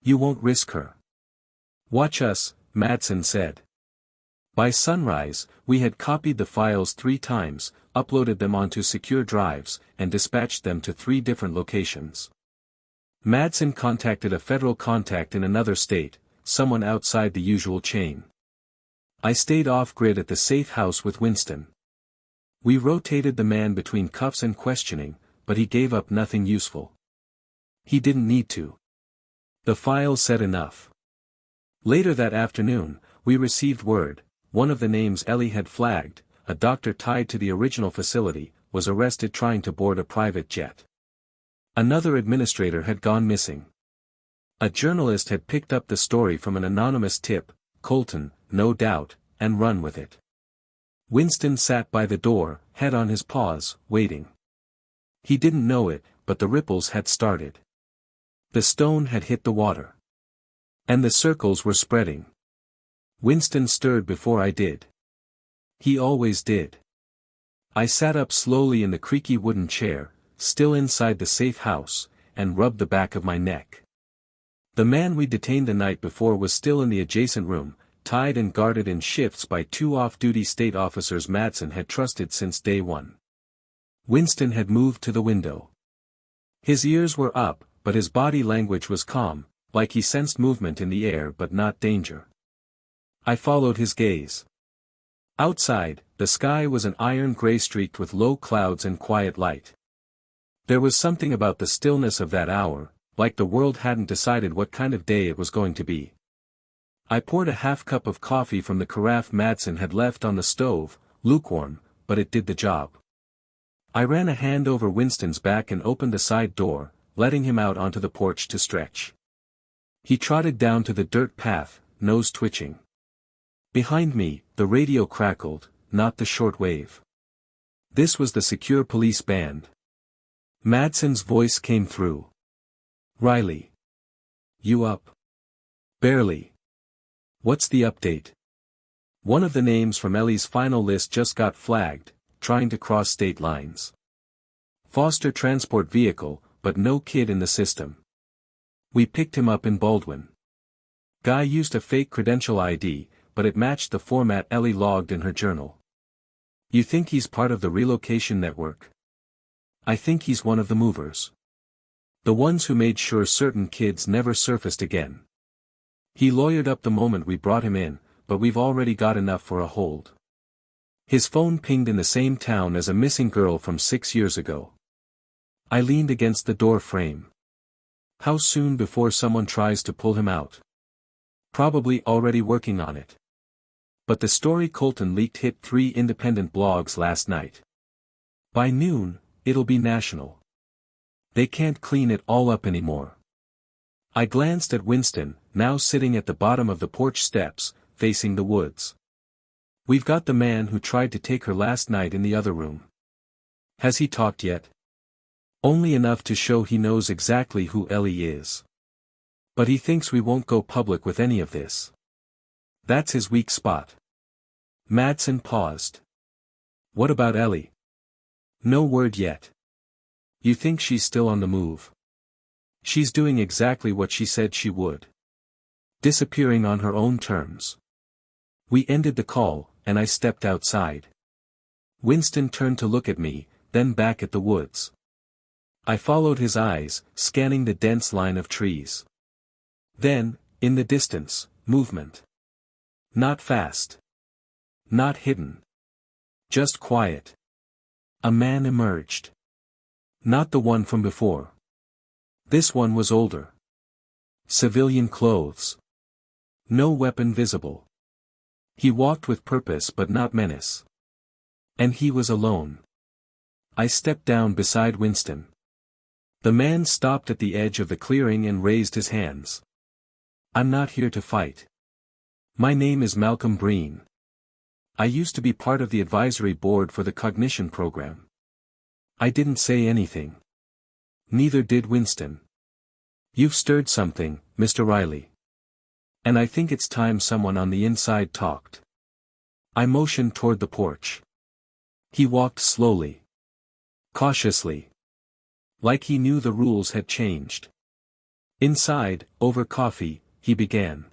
You won't risk her." "Watch us," Madsen said. By sunrise, we had copied the files 3 times, uploaded them onto secure drives, and dispatched them to 3 different locations. Madsen contacted a federal contact in another state, someone outside the usual chain. I stayed off-grid at the safe house with Winston. We rotated the man between cuffs and questioning, but he gave up nothing useful. He didn't need to. The file said enough. Later that afternoon, we received word, one of the names Ellie had flagged, a doctor tied to the original facility, was arrested trying to board a private jet. Another administrator had gone missing. A journalist had picked up the story from an anonymous tip, Colton, no doubt, and run with it. Winston sat by the door, head on his paws, waiting. He didn't know it, but the ripples had started. The stone had hit the water. And the circles were spreading. Winston stirred before I did. He always did. I sat up slowly in the creaky wooden chair, still inside the safe house, and rubbed the back of my neck. The man we detained the night before was still in the adjacent room, tied and guarded in shifts by 2 off-duty state officers Madsen had trusted since day one. Winston had moved to the window. His ears were up, but his body language was calm, like he sensed movement in the air but not danger. I followed his gaze. Outside, the sky was an iron gray streaked with low clouds and quiet light. There was something about the stillness of that hour, like the world hadn't decided what kind of day it was going to be. I poured a half cup of coffee from the carafe Madsen had left on the stove, lukewarm, but it did the job. I ran a hand over Winston's back and opened the side door, letting him out onto the porch to stretch. He trotted down to the dirt path, nose twitching. Behind me, the radio crackled, not the shortwave. This was the secure police band. Madsen's voice came through. Riley. You up? Barely. What's the update? One of the names from Ellie's final list just got flagged, trying to cross state lines. Foster transport vehicle, but no kid in the system. We picked him up in Baldwin. Guy used a fake credential ID, but it matched the format Ellie logged in her journal. You think he's part of the relocation network? I think he's one of the movers. The ones who made sure certain kids never surfaced again. He lawyered up the moment we brought him in, but we've already got enough for a hold. His phone pinged in the same town as a missing girl from 6 years ago. I leaned against the door frame. How soon before someone tries to pull him out? Probably already working on it. But the story Colton leaked hit 3 independent blogs last night. By noon, it'll be national. They can't clean it all up anymore. I glanced at Winston, now sitting at the bottom of the porch steps, facing the woods. We've got the man who tried to take her last night in the other room. Has he talked yet? Only enough to show he knows exactly who Ellie is. But he thinks we won't go public with any of this. That's his weak spot. Madsen paused. What about Ellie? No word yet. You think she's still on the move? She's doing exactly what she said she would. Disappearing on her own terms. We ended the call, and I stepped outside. Winston turned to look at me, then back at the woods. I followed his eyes, scanning the dense line of trees. Then, in the distance, movement. Not fast. Not hidden. Just quiet. A man emerged. Not the one from before. This one was older. Civilian clothes. No weapon visible. He walked with purpose but not menace. And he was alone. I stepped down beside Winston. The man stopped at the edge of the clearing and raised his hands. I'm not here to fight. My name is Malcolm Breen. I used to be part of the advisory board for the cognition program. I didn't say anything. Neither did Winston. You've stirred something, Mr. Riley. And I think it's time someone on the inside talked. I motioned toward the porch. He walked slowly. Cautiously. Like he knew the rules had changed. Inside, over coffee, he began.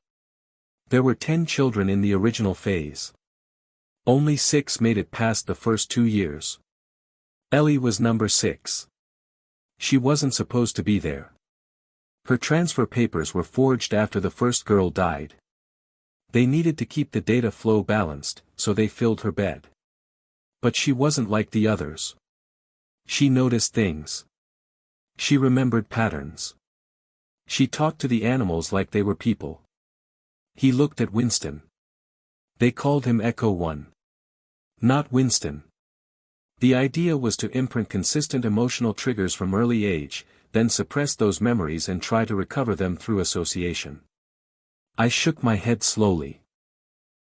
There were 10 children in the original phase. Only 6 made it past the first 2 years. Ellie was number 6. She wasn't supposed to be there. Her transfer papers were forged after the first girl died. They needed to keep the data flow balanced, so they filled her bed. But she wasn't like the others. She noticed things. She remembered patterns. She talked to the animals like they were people. He looked at Winston. They called him Echo 1. Not Winston. The idea was to imprint consistent emotional triggers from early age, then suppress those memories and try to recover them through association. I shook my head slowly.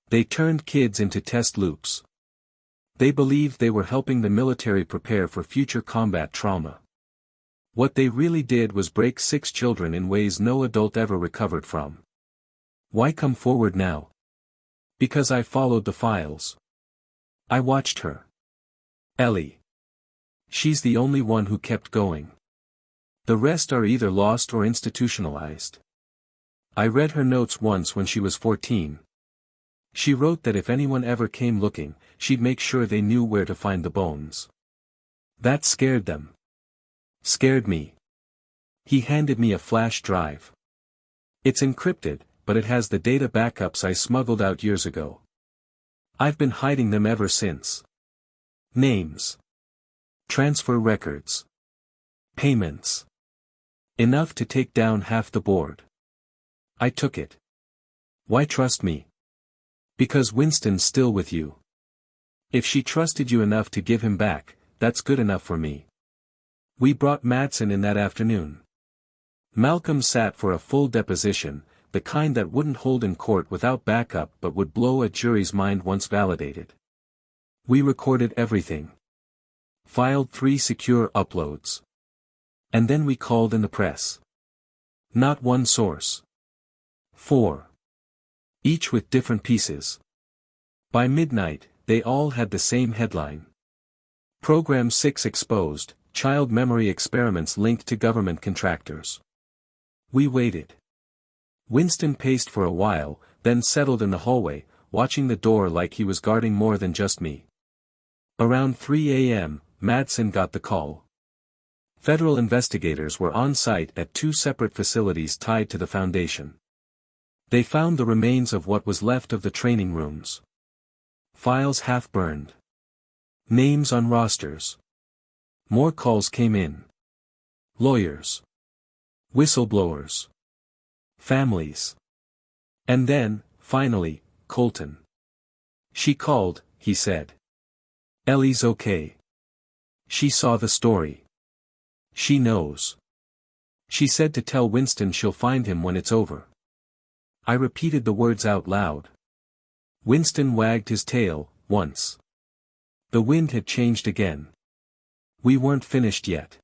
They turned kids into test loops. They believed they were helping the military prepare for future combat trauma. What they really did was break 6 children in ways no adult ever recovered from. Why come forward now? Because I followed the files. I watched her. Ellie. She's the only one who kept going. The rest are either lost or institutionalized. I read her notes once when she was 14. She wrote that if anyone ever came looking, she'd make sure they knew where to find the bones. That scared them. Scared me. He handed me a flash drive. It's encrypted, but it has the data backups I smuggled out years ago. I've been hiding them ever since. Names. Transfer records. Payments. Enough to take down half the board. I took it. Why trust me? Because Winston's still with you. If she trusted you enough to give him back, that's good enough for me. We brought Madsen in that afternoon. Malcolm sat for a full deposition, the kind that wouldn't hold in court without backup but would blow a jury's mind once validated. We recorded everything. Filed 3 secure uploads. And then we called in the press. Not one source. 4. Each with different pieces. By midnight, they all had the same headline. Program 6 exposed, child memory experiments linked to government contractors. We waited. Winston paced for a while, then settled in the hallway, watching the door like he was guarding more than just me. Around 3 a.m., Madsen got the call. Federal investigators were on site at 2 separate facilities tied to the foundation. They found the remains of what was left of the training rooms. Files half burned. Names on rosters. More calls came in. Lawyers. Whistleblowers. Families. And then, finally, Colton. She called, he said. Ellie's okay. She saw the story. She knows. She said to tell Winston she'll find him when it's over. I repeated the words out loud. Winston wagged his tail, once. The wind had changed again. We weren't finished yet.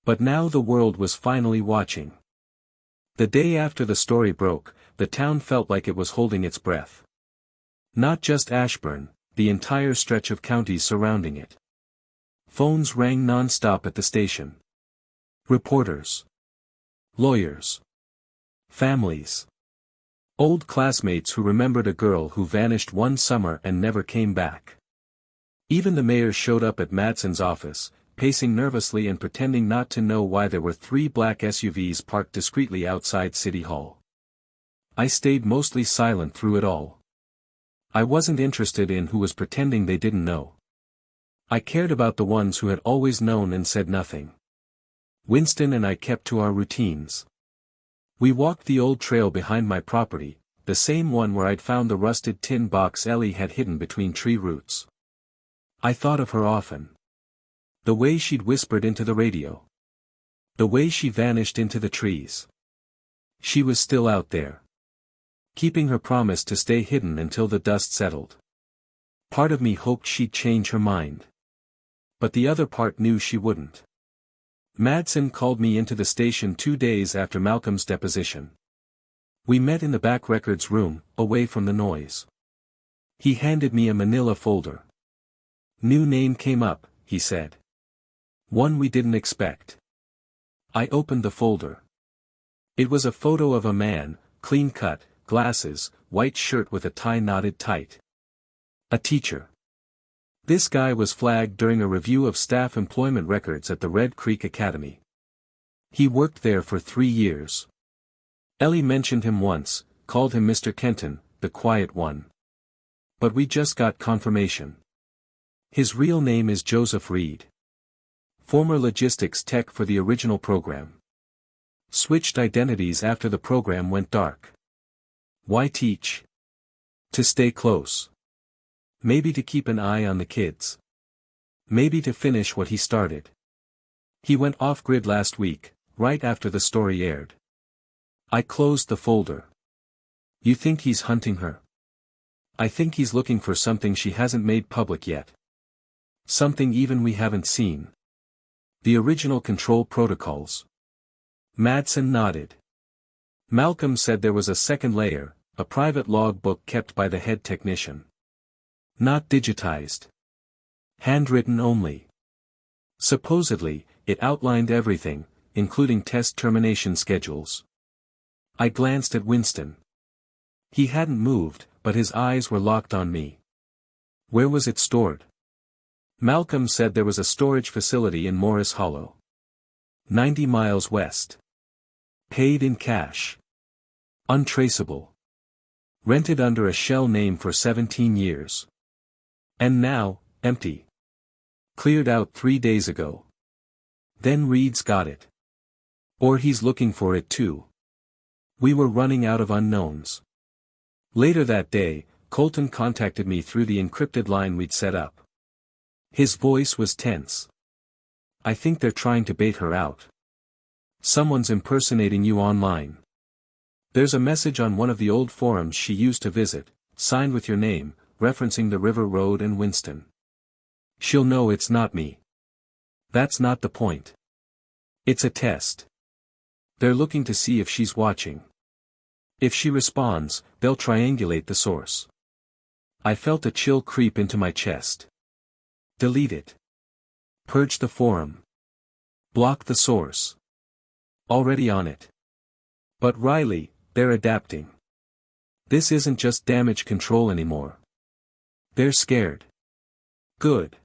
But now the world was finally watching. The day after the story broke, the town felt like it was holding its breath. Not just Ashburn, the entire stretch of counties surrounding it. Phones rang non-stop at the station. Reporters. Lawyers. Families. Old classmates who remembered a girl who vanished one summer and never came back. Even the mayor showed up at Madsen's office, pacing nervously and pretending not to know why there were 3 black SUVs parked discreetly outside City Hall. I stayed mostly silent through it all. I wasn't interested in who was pretending they didn't know. I cared about the ones who had always known and said nothing. Winston and I kept to our routines. We walked the old trail behind my property, the same one where I'd found the rusted tin box Ellie had hidden between tree roots. I thought of her often. The way she'd whispered into the radio. The way she vanished into the trees. She was still out there. Keeping her promise to stay hidden until the dust settled. Part of me hoped she'd change her mind. But the other part knew she wouldn't. Madsen called me into the station 2 days after Malcolm's deposition. We met in the back records room, away from the noise. He handed me a manila folder. New name came up, he said. One we didn't expect. I opened the folder. It was a photo of a man, clean-cut, glasses, white shirt with a tie knotted tight. A teacher. This guy was flagged during a review of staff employment records at the Red Creek Academy. He worked there for 3 years. Ellie mentioned him once, called him Mr. Kenton, the quiet one. But we just got confirmation. His real name is Joseph Reed. Former logistics tech for the original program. Switched identities after the program went dark. Why teach? To stay close. Maybe to keep an eye on the kids. Maybe to finish what he started. He went off-grid last week, right after the story aired. I closed the folder. You think he's hunting her? I think he's looking for something she hasn't made public yet. Something even we haven't seen. The original control protocols. Madsen nodded. Malcolm said there was a second layer, a private log book kept by the head technician. Not digitized. Handwritten only. Supposedly, it outlined everything, including test termination schedules. I glanced at Winston. He hadn't moved, but his eyes were locked on me. Where was it stored? Malcolm said there was a storage facility in Morris Hollow. 90 miles west. Paid in cash. Untraceable. Rented under a shell name for 17 years. And now, empty. Cleared out 3 days ago. Then Reed's got it. Or he's looking for it too. We were running out of unknowns. Later that day, Colton contacted me through the encrypted line we'd set up. His voice was tense. I think they're trying to bait her out. Someone's impersonating you online. There's a message on one of the old forums she used to visit, signed with your name, referencing the River Road and Winston. She'll know it's not me. That's not the point. It's a test. They're looking to see if she's watching. If she responds, they'll triangulate the source. I felt a chill creep into my chest. Delete it. Purge the forum. Block the source. Already on it. But Riley, they're adapting. This isn't just damage control anymore. They're scared. Good.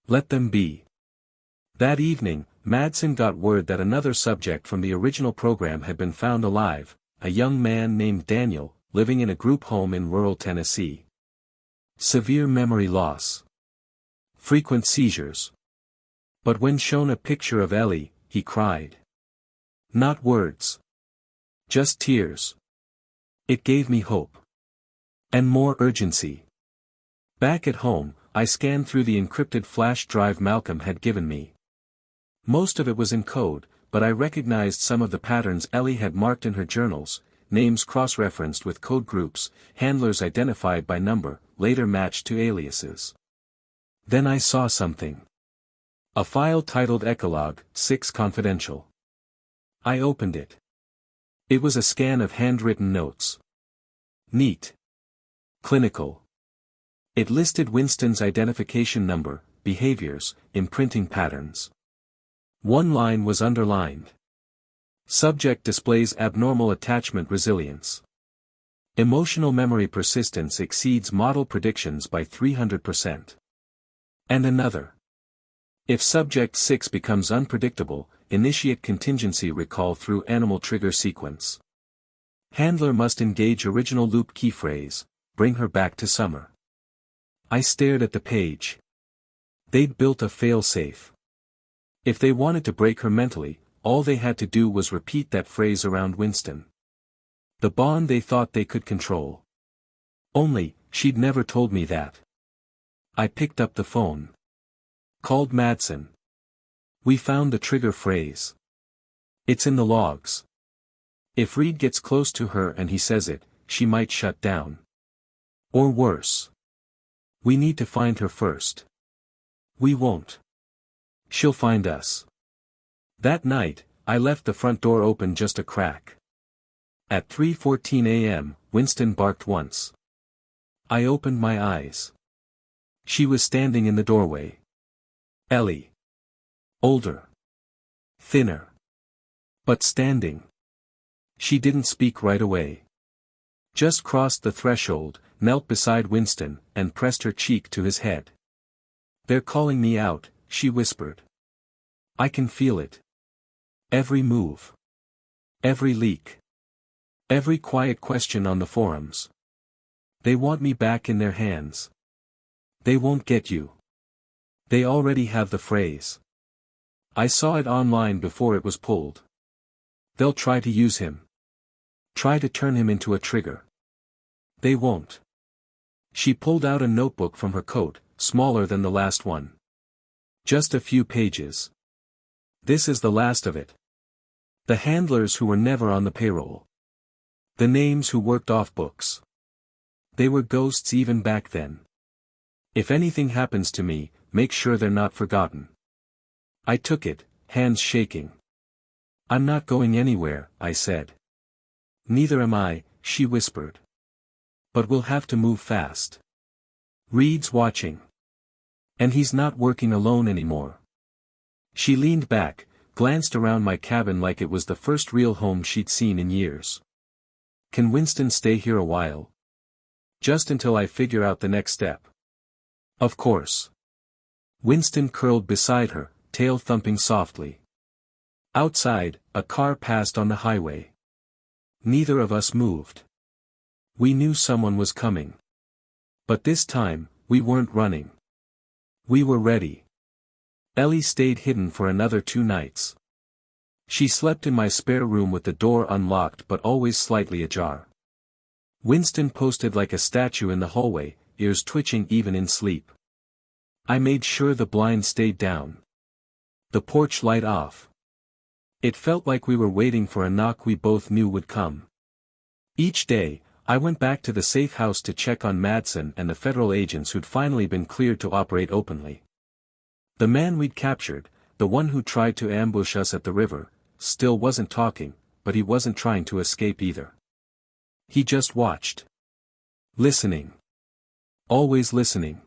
Let them be. That evening, Madsen got word that another subject from the original program had been found alive, a young man named Daniel, living in a group home in rural Tennessee. Severe memory loss. Frequent seizures. But when shown a picture of Ellie, he cried. Not words. Just tears. It gave me hope. And more urgency. Back at home, I scanned through the encrypted flash drive Malcolm had given me. Most of it was in code, but I recognized some of the patterns Ellie had marked in her journals, names cross-referenced with code groups, handlers identified by number, later matched to aliases. Then I saw something. A file titled Ecologue 6 Confidential. I opened it. It was a scan of handwritten notes. Neat. Clinical. It listed Winston's identification number, behaviors, imprinting patterns. One line was underlined. Subject displays abnormal attachment resilience. Emotional memory persistence exceeds model predictions by 300%. And another. If Subject 6 becomes unpredictable, initiate contingency recall through animal trigger sequence. Handler must engage original loop key phrase, bring her back to summer. I stared at the page. They'd built a fail-safe. If they wanted to break her mentally, all they had to do was repeat that phrase around Winston. The bond they thought they could control. Only, she'd never told me that. I picked up the phone. Called Madsen. We found the trigger phrase. It's in the logs. If Reed gets close to her and he says it, she might shut down. Or worse. We need to find her first. We won't. She'll find us. That night, I left the front door open just a crack. At 3:14 a.m., Winston barked once. I opened my eyes. She was standing in the doorway. Ellie. Older. Thinner. But standing. She didn't speak right away. Just crossed the threshold, knelt beside Winston, and pressed her cheek to his head. They're calling me out, she whispered. I can feel it. Every move. Every leak. Every quiet question on the forums. They want me back in their hands. They won't get you. They already have the phrase. I saw it online before it was pulled. They'll try to use him. Try to turn him into a trigger. They won't. She pulled out a notebook from her coat, smaller than the last one. Just a few pages. This is the last of it. The handlers who were never on the payroll. The names who worked off books. They were ghosts even back then. If anything happens to me, make sure they're not forgotten. I took it, hands shaking. I'm not going anywhere, I said. Neither am I, she whispered. But we'll have to move fast. Reed's watching. And he's not working alone anymore. She leaned back, glanced around my cabin like it was the first real home she'd seen in years. Can Winston stay here a while? Just until I figure out the next step. Of course. Winston curled beside her, tail thumping softly. Outside, a car passed on the highway. Neither of us moved. We knew someone was coming. But this time, we weren't running. We were ready. Ellie stayed hidden for another 2 nights. She slept in my spare room with the door unlocked but always slightly ajar. Winston posted like a statue in the hallway, ears twitching even in sleep. I made sure the blind stayed down. The porch light off. It felt like we were waiting for a knock we both knew would come. Each day, I went back to the safe house to check on Madsen and the federal agents who'd finally been cleared to operate openly. The man we'd captured, the one who tried to ambush us at the river, still wasn't talking, but he wasn't trying to escape either. He just watched. Listening. Always listening.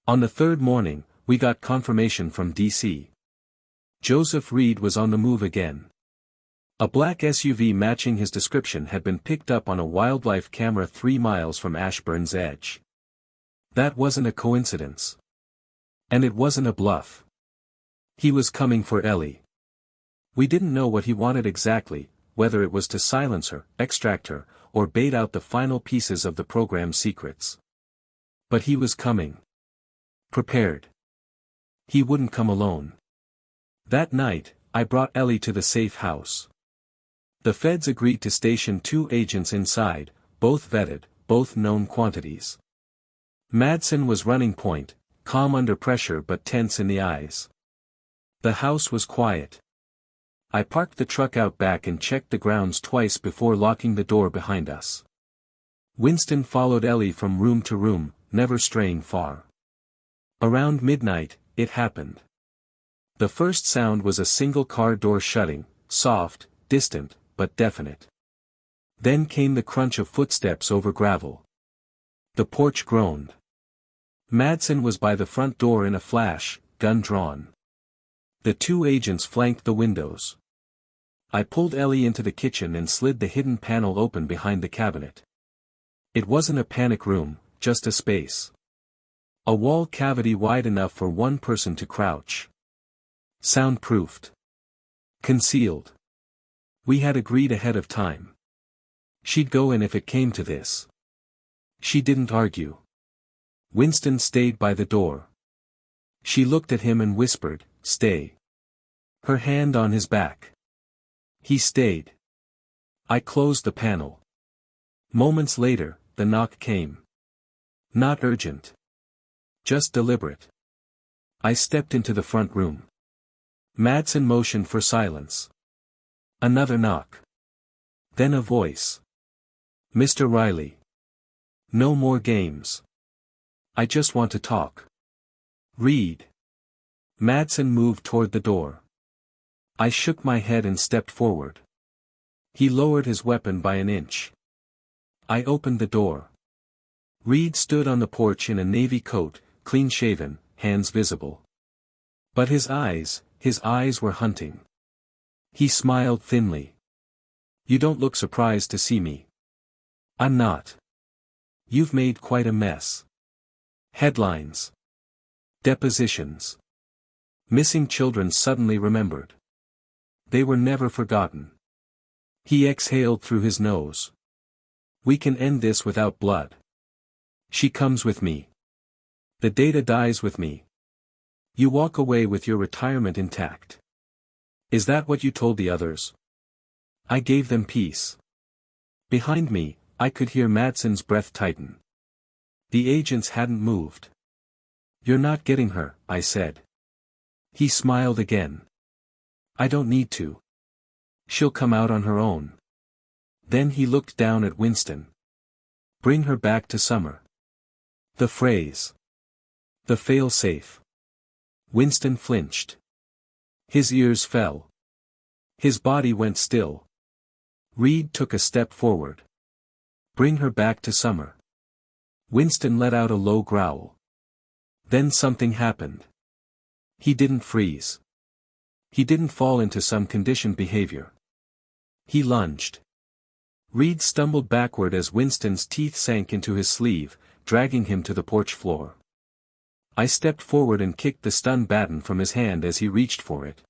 On the third morning, we got confirmation from D.C. Joseph Reed was on the move again. A black SUV matching his description had been picked up on a wildlife camera 3 miles from Ashburn's Edge. That wasn't a coincidence. And it wasn't a bluff. He was coming for Ellie. We didn't know what he wanted exactly, whether it was to silence her, extract her, or bait out the final pieces of the program's secrets. But he was coming. Prepared. He wouldn't come alone. That night, I brought Ellie to the safe house. The feds agreed to station 2 agents inside, both vetted, both known quantities. Madsen was running point, calm under pressure but tense in the eyes. The house was quiet. I parked the truck out back and checked the grounds twice before locking the door behind us. Winston followed Ellie from room to room, never straying far. Around midnight, it happened. The first sound was a single car door shutting, soft, distant, but definite. Then came the crunch of footsteps over gravel. The porch groaned. Madsen was by the front door in a flash, gun drawn. The 2 agents flanked the windows. I pulled Ellie into the kitchen and slid the hidden panel open behind the cabinet. It wasn't a panic room, just a space. A wall cavity wide enough for one person to crouch. Soundproofed. Concealed. We had agreed ahead of time. She'd go in if it came to this. She didn't argue. Winston stayed by the door. She looked at him and whispered, "Stay." Her hand on his back. He stayed. I closed the panel. Moments later, the knock came. Not urgent. Just deliberate. I stepped into the front room. Madsen motioned for silence. Another knock. Then a voice. "Mr. Riley. No more games. I just want to talk." "Read." Madsen moved toward the door. I shook my head and stepped forward. He lowered his weapon by an inch. I opened the door. Reed stood on the porch in a navy coat, clean-shaven, hands visible. But his eyes were hunting. He smiled thinly. "You don't look surprised to see me." "I'm not. You've made quite a mess. Headlines. Depositions. Missing children suddenly remembered. They were never forgotten." He exhaled through his nose. "We can end this without blood. She comes with me. The data dies with me. You walk away with your retirement intact. Is that what you told the others?" I gave them peace. Behind me, I could hear Madsen's breath tighten. The agents hadn't moved. "You're not getting her," I said. He smiled again. "I don't need to. She'll come out on her own." Then he looked down at Winston. "Bring her back to Summer." The phrase. The fail-safe. Winston flinched. His ears fell. His body went still. Reed took a step forward. "Bring her back to Summer." Winston let out a low growl. Then something happened. He didn't freeze. He didn't fall into some conditioned behavior. He lunged. Reed stumbled backward as Winston's teeth sank into his sleeve, dragging him to the porch floor. I stepped forward and kicked the stun baton from his hand as he reached for it.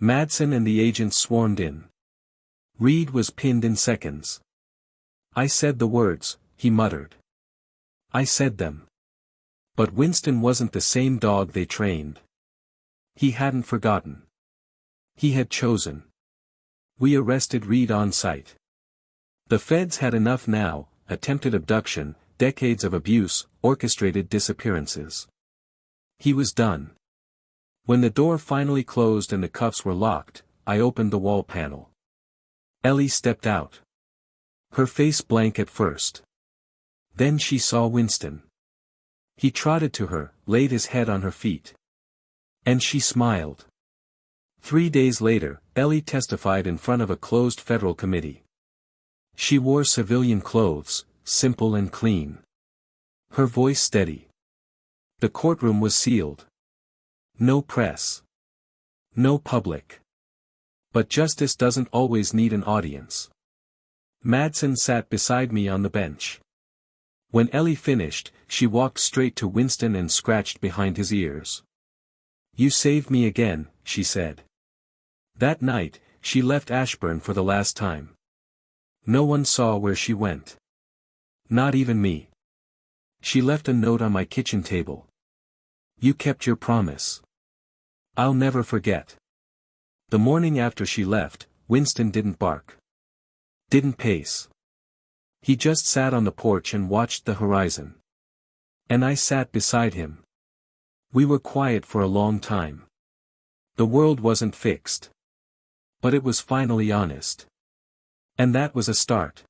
Madsen and the agents swarmed in. Reed was pinned in seconds. "I said the words," he muttered. "I said them." But Winston wasn't the same dog they trained. He hadn't forgotten. He had chosen. We arrested Reed on sight. The feds had enough now: attempted abduction, decades of abuse, orchestrated disappearances. He was done. When the door finally closed and the cuffs were locked, I opened the wall panel. Ellie stepped out. Her face blank at first. Then she saw Winston. He trotted to her, laid his head on her feet. And she smiled. 3 days later, Ellie testified in front of a closed federal committee. She wore civilian clothes, simple and clean. Her voice steady. The courtroom was sealed. No press. No public. But justice doesn't always need an audience. Madsen sat beside me on the bench. When Ellie finished, she walked straight to Winston and scratched behind his ears. "You saved me again," she said. That night, she left Ashburn for the last time. No one saw where she went. Not even me. She left a note on my kitchen table. "You kept your promise. I'll never forget." The morning after she left, Winston didn't bark. Didn't pace. He just sat on the porch and watched the horizon. And I sat beside him. We were quiet for a long time. The world wasn't fixed. But it was finally honest. And that was a start.